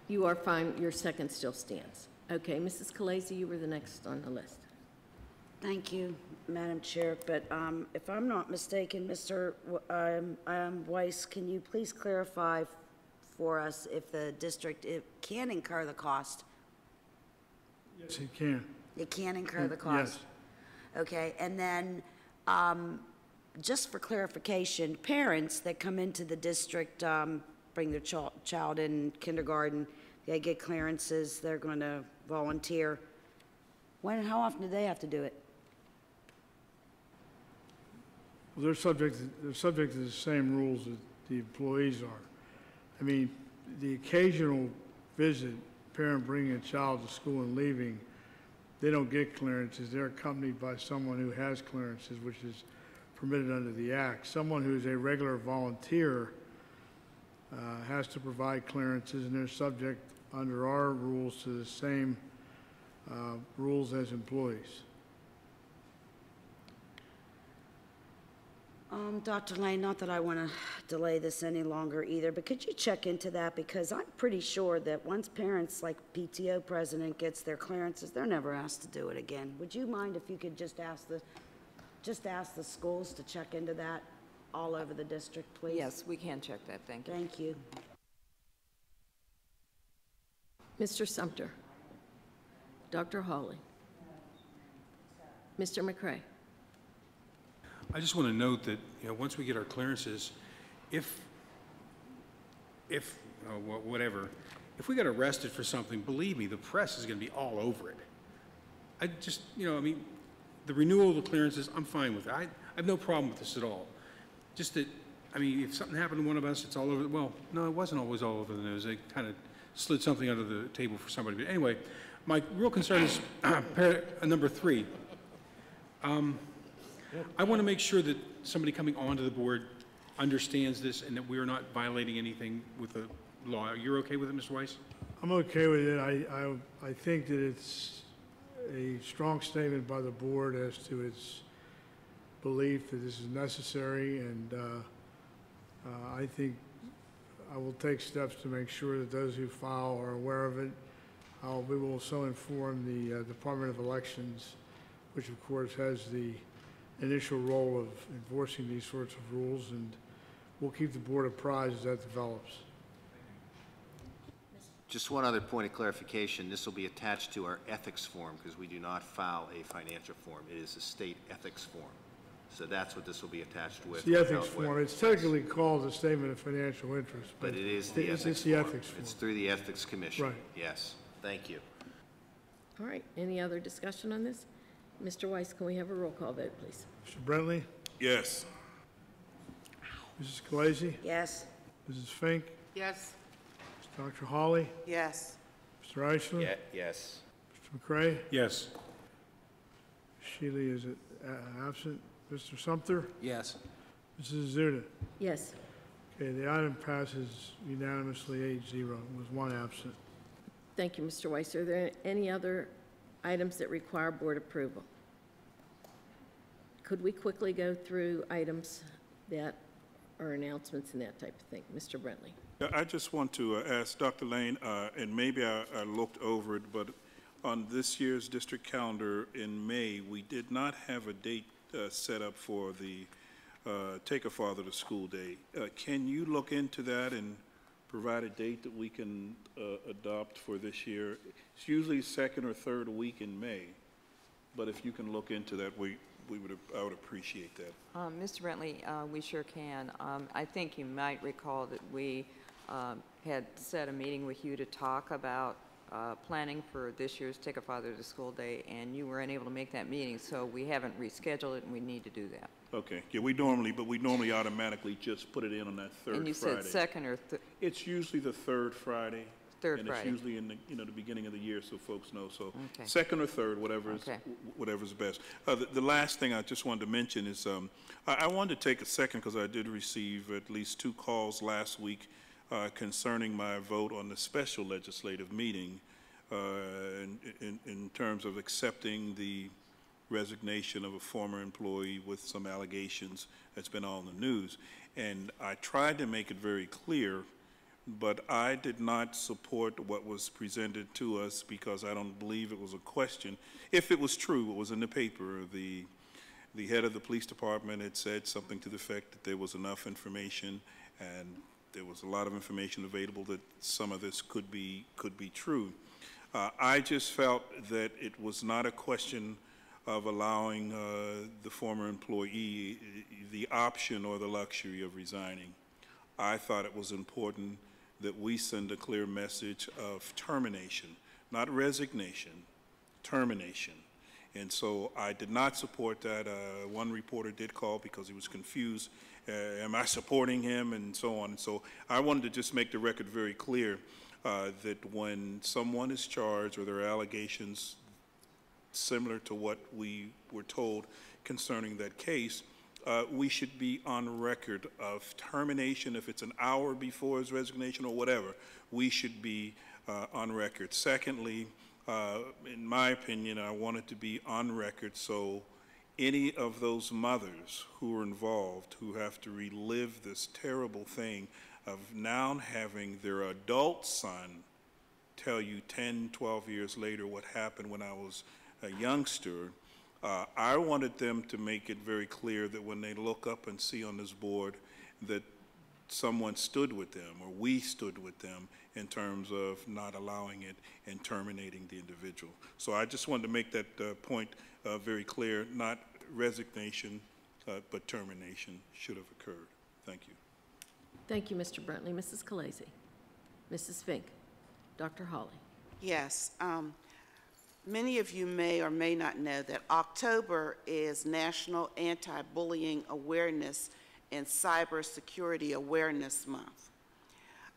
you are fine, your second still stands. Okay, Mrs. Khaleesi, you were the next on the list. Thank you, Madam Chair, but if I'm not mistaken, Mr. Weiss, can you please clarify for us if the district can incur the cost? Yes, it can. It can incur the cost? Yes. Okay, and then, just for clarification, parents that come into the district, bring their child in kindergarten, they get clearances, they're going to volunteer. When and how often do they have to do it? Well, they're subject to the same rules that the employees are. I mean, the occasional visit, parent bringing a child to school and leaving, they don't get clearances. They're accompanied by someone who has clearances, which is permitted under the Act. Someone who's a regular volunteer has to provide clearances, and they're subject under our rules to the same rules as employees. Dr. Lane, not that I want to delay this any longer either, but could you check into that? Because I'm pretty sure that once parents, like PTO president, gets their clearances, they're never asked to do it again. Would you mind if you could just ask the schools to check into that all over the district, please? Yes, we can check that, thank you. Thank you. Mr. Sumter, Dr. Hawley, Mr. McCray. I just want to note that, once we get our clearances, if whatever, if we got arrested for something, believe me, the press is going to be all over it. I just, the renewal of the clearances, I'm fine with it. I have no problem with this at all. Just that, if something happened to one of us, it's all over, well, no, it wasn't always all over the news. They kind of slid something under the table for somebody. But anyway, my real concern is number 3. I want to make sure that somebody coming onto the board understands this and that we are not violating anything with the law. You're okay with it, Mr. Weiss? I'm okay with it. I think that it's a strong statement by the board as to its belief that this is necessary, and I think I will take steps to make sure that those who file are aware of it. We will also inform the Department of Elections, which of course has the initial role of enforcing these sorts of rules, and we'll keep the board apprised as that develops. Just one other point of clarification. This will be attached to our ethics form because we do not file a financial form. It is a state ethics form. So that's what this will be attached with. It's the ethics form. It's technically called a statement of financial interest. But it is the ethics it's the form. ethics form. It's through the Ethics Commission. Right. Yes. Thank you. All right, any other discussion on this? Mr. Weiss, can we have a roll call vote, please? Mr. Brentley? Yes. Mrs. Khaleesi? Yes. Mrs. Fink? Yes. Dr. Hawley? Yes. Mr. Eichler? Yes. Mr. McCray? Yes. Shealy is absent. Mr. Sumter? Yes. Mrs. Zuda? Yes. Okay, the item passes unanimously 8-0, with one absent. Thank you, Mr. Weiss. Are there any other items that require board approval? Could we quickly go through items that are announcements and that type of thing? Mr. Brentley. Yeah, I just want to ask Dr. Lane, and maybe I looked over it, but on this year's district calendar in May, we did not have a date set up for the Take a Father to School Day. Can you look into that and provide a date that we can adopt for this year? It's usually second or third week in May, but if you can look into that, I would appreciate that. Mr. Brentley, we sure can. I think you might recall that we had set a meeting with you to talk about planning for this year's Take a Father to School Day, and you were unable to make that meeting, so we haven't rescheduled it, and we need to do that. Okay. Yeah, we normally automatically just put it in on that third Friday. And you said second or It's usually the third Friday. Third and Friday. it's usually in the the beginning of the year, so folks know. So Okay. second or third, whatever's best. The last thing I just wanted to mention is I wanted to take a second because I did receive at least 2 calls last week concerning my vote on the special legislative meeting in terms of accepting the resignation of a former employee with some allegations that's been on the news. And I tried to make it very clear, but I did not support what was presented to us because I don't believe it was a question. If it was true, it was in the paper. The head of the police department had said something to the effect that there was enough information and there was a lot of information available that some of this could be true. I just felt that it was not a question of allowing the former employee the option or the luxury of resigning. I thought it was important that we send a clear message of termination, not resignation, termination. And so I did not support that. One reporter did call because he was confused. Am I supporting him? And so on. And so I wanted to just make the record very clear that when someone is charged or there are allegations similar to what we were told concerning that case, we should be on record of termination. If it's an hour before his resignation or whatever, we should be on record. Secondly, in my opinion, I wanted to be on record so any of those mothers who are involved, who have to relive this terrible thing of now having their adult son tell you 10, 12 years later what happened when I was a youngster, I wanted them to make it very clear that when they look up and see on this board that someone stood with them or we stood with them in terms of not allowing it and terminating the individual. So I just wanted to make that point very clear, not resignation, but termination should have occurred. Thank you. Thank you, Mr. Brentley. Mrs. Khaleesi. Mrs. Fink. Dr. Hawley. Yes. Many of you may or may not know that October is National Anti-Bullying Awareness and Cybersecurity Awareness Month.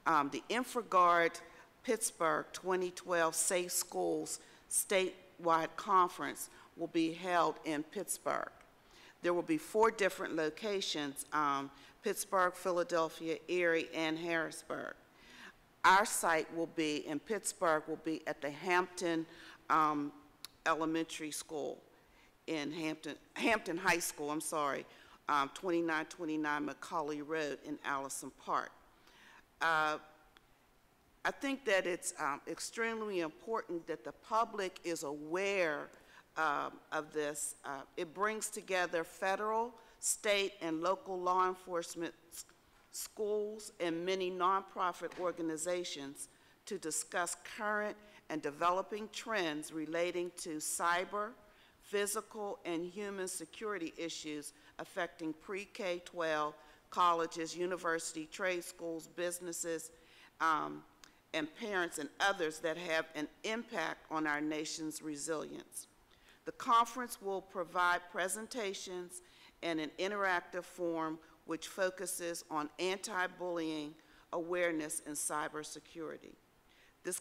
The InfraGard Pittsburgh 2012 Safe Schools statewide conference will be held in Pittsburgh. There will be 4 different locations, Pittsburgh, Philadelphia, Erie, and Harrisburg. Our site will be in Pittsburgh, will be at the Hampton Elementary School. in Hampton High School, 2929 Macaulay Road in Allison Park. I think that it's extremely important that the public is aware of this. It brings together federal, state, and local law enforcement, schools, and many nonprofit organizations to discuss current and developing trends relating to cyber, physical, and human security issues affecting pre-K-12, colleges, university, trade schools, businesses, and parents and others that have an impact on our nation's resilience. The conference will provide presentations and an interactive forum which focuses on anti-bullying awareness and cybersecurity. This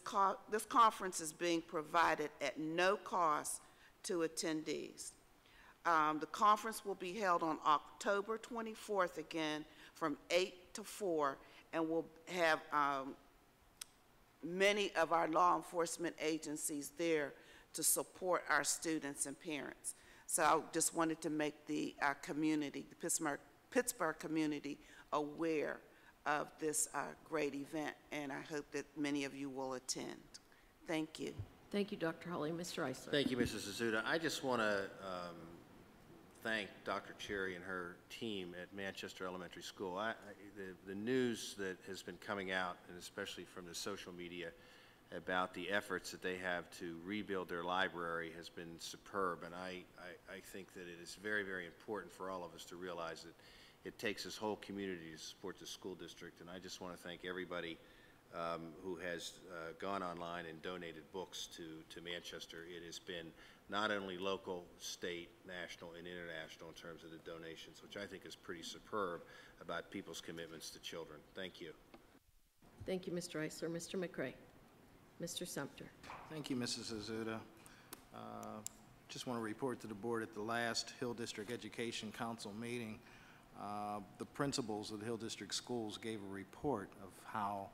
conference is being provided at no cost to attendees. The conference will be held on October 24th again from 8 to 4 and will have many of our law enforcement agencies there to support our students and parents. So I just wanted to make the community, the Pittsburgh community, aware of this great event, and I hope that many of you will attend. Thank you. Thank you, Dr. Hawley. Mr. Eisler. Thank you, Mrs. Azuda. I just want to thank Dr. Cherry and her team at Manchester Elementary School. The news that has been coming out, and especially from the social media, about the efforts that they have to rebuild their library has been superb, and I think that it is very, very important for all of us to realize that it takes this whole community to support the school district, and I just want to thank everybody who has gone online and donated books to Manchester. It has been not only local, state, national, and international in terms of the donations, which I think is pretty superb about people's commitments to children. Thank you. Thank you, Mr. Eisler. Mr. McCray. Mr. Sumter. Thank you, Mrs. Azuda. Just want to report to the board at the last Hill District Education Council meeting, the principals of the Hill District schools gave a report of how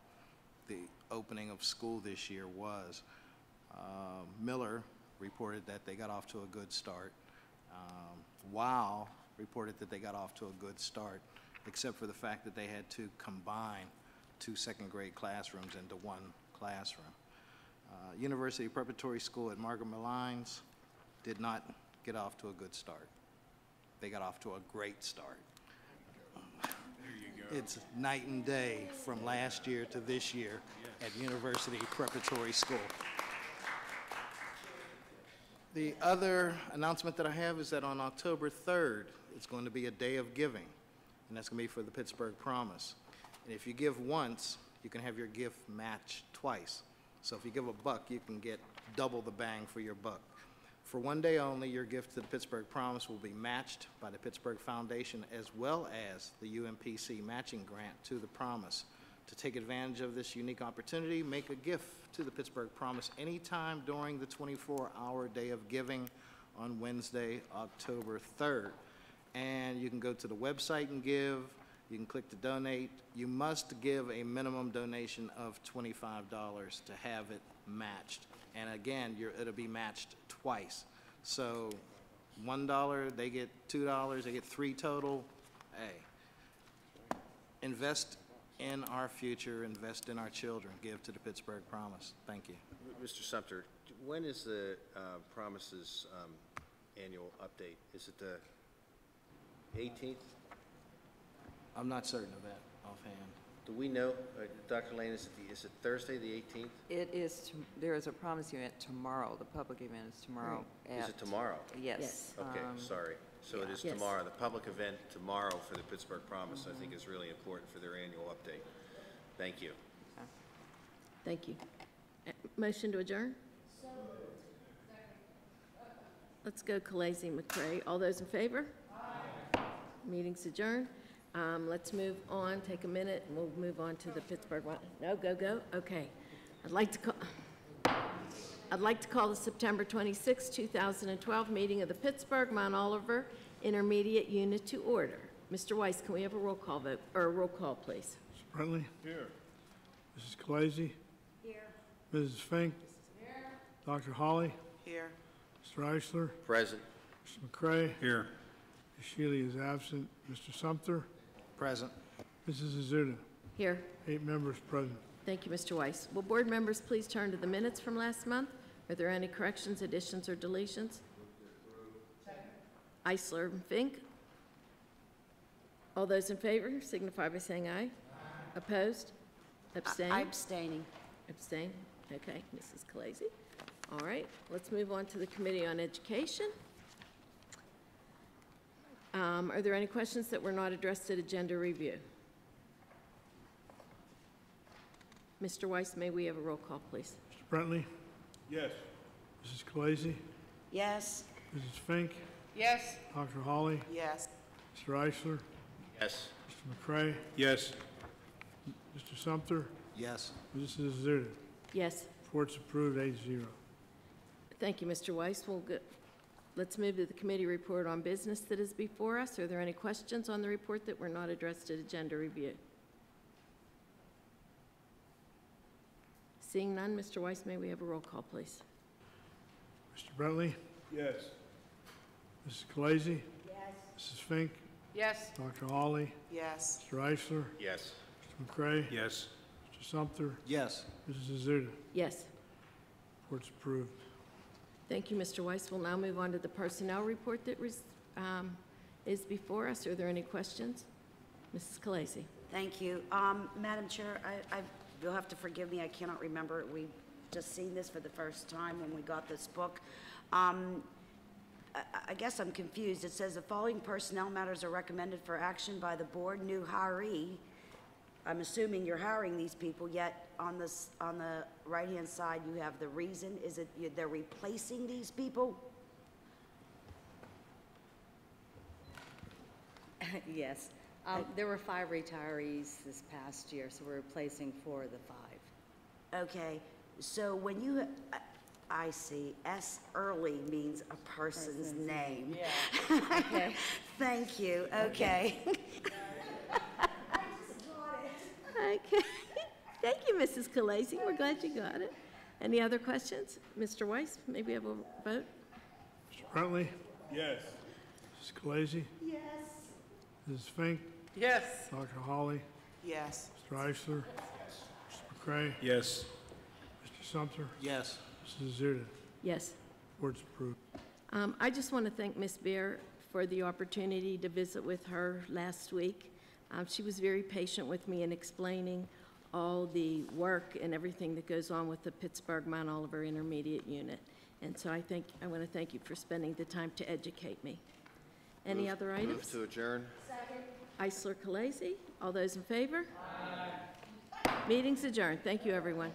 the opening of school this year was. Miller reported that they got off to a good start. Wow reported that they got off to a good start, except for the fact that they had to combine 2 second-grade classrooms into 1 classroom. University Preparatory School at Margaret Malines did not get off to a good start. They got off to a great start. There you go. It's night and day from last year to this year at University Preparatory School. The other announcement that I have is that on October 3rd, it's going to be a day of giving, and that's going to be for the Pittsburgh Promise. And if you give once, you can have your gift matched twice. So if you give $1, you can get double the bang for your buck. For one day only, your gift to the Pittsburgh Promise will be matched by the Pittsburgh Foundation as well as the UMPC matching grant to the Promise. To take advantage of this unique opportunity, make a gift to the Pittsburgh Promise anytime during the 24-hour day of giving on Wednesday, October 3rd. And you can go to the website and give. You can click to donate. You must give a minimum donation of $25 to have it matched. And again, it'll be matched twice. So $1, they get $2, they get $3 total. Hey, invest in our future, invest in our children, give to the Pittsburgh Promise. Thank you. Mr. Sumter, when is the Promise's annual update? Is it the 18th? I'm not certain of that offhand. Do we know, Dr. Lane, is it Thursday, the 18th? It is, there is a Promise event tomorrow. The public event is tomorrow. Is it tomorrow? Yes. Yes. Okay, sorry. So it is Yes. tomorrow. The public event tomorrow for the Pittsburgh Promise, I think, is really important for their annual update. Thank you. Thank you. Motion to adjourn? Let's go Khaleesi, McCray. All those in favor? Aye. Meeting's adjourned. Let's move on, take a minute, and we'll move on to the Pittsburgh one. No, go. Okay. I'd like to call the September 26, 2012 meeting of the Pittsburgh Mount Oliver Intermediate Unit to order. Mr. Weiss, can we have a roll call vote, or a roll call, please? Mr. Brentley? Here. Mrs. Khaleesi? Here. Mrs. Fink? Here. Dr. Hawley? Here. Mr. Eisler? Present. Mr. McCray. Here. Ms. Shealy is absent. Mr. Sumter. Present. Mrs. Azuda. Here. 8 members present. Thank you, Mr. Weiss. Will board members please turn to the minutes from last month? Are there any corrections, additions, or deletions? Eisler and Fink. All those in favor signify by saying aye. Opposed? Abstain? I'm abstaining. Abstain? Okay, Mrs. Khaleesi. All right, let's move on to the Committee on Education. Are there any questions that were not addressed at agenda review? Mr. Weiss, may we have a roll call, please? Mr. Brentley. Yes. Mrs. Khaleesi. Yes. Mrs. Fink. Yes. Dr. Hawley. Yes. Mr. Eisler. Yes. Mr. McCray. Yes. Mr. Sumter. Yes. Mrs. Azuda. Yes. Report's approved, 8-0. Thank you, Mr. Weiss. Let's move to the committee report on business that is before us. Are there any questions on the report that were not addressed at agenda review? Seeing none, Mr. Weiss, may we have a roll call, please? Mr. Brentley. Yes. Mrs. Khaleesi. Yes. Mrs. Fink. Yes. Dr. Hawley. Yes. Mr. Eisler. Yes. Mr. McCray. Yes. Mr. Sumter. Yes. Mrs. Azuda. Yes. Report's approved. Thank you, Mr. Weiss. We'll now move on to the personnel report that is before us. Are there any questions? Mrs. Khaleesi. Thank you. Madam Chair, you'll have to forgive me, I cannot remember. We've just seen this for the first time when we got this book. I guess I'm confused. It says the following personnel matters are recommended for action by the board. New hiree. I'm assuming you're hiring these people, yet on the right-hand side, you have the reason. Is it they're replacing these people? Yes. There were 5 retirees this past year, so we're replacing 4 of the 5. Okay, so when you, I see, S. Early means a person's name. Yeah. Okay. Thank you, okay. Okay. Thank you, Mrs. Khaleesi. We're glad you got it. Any other questions? Mr. Weiss, maybe have a vote? Mr. Brentley. Yes. Mrs. Khaleesi. Yes. Mrs. Fink. Yes. Dr. Hawley. Yes. Mr. Eisler. Mr. McCray. Yes. Mr. Sumter. Yes. Mrs. Azuda. Yes. Report's approved. I just want to thank Ms. Bear for the opportunity to visit with her last week. She was very patient with me in explaining all the work and everything that goes on with the Pittsburgh Mount Oliver Intermediate Unit. And so I want to thank you for spending the time to educate me. Any other items? Move to adjourn. Eisler Khaleesi. All those in favor? Aye. Meeting's adjourned. Thank you, everyone.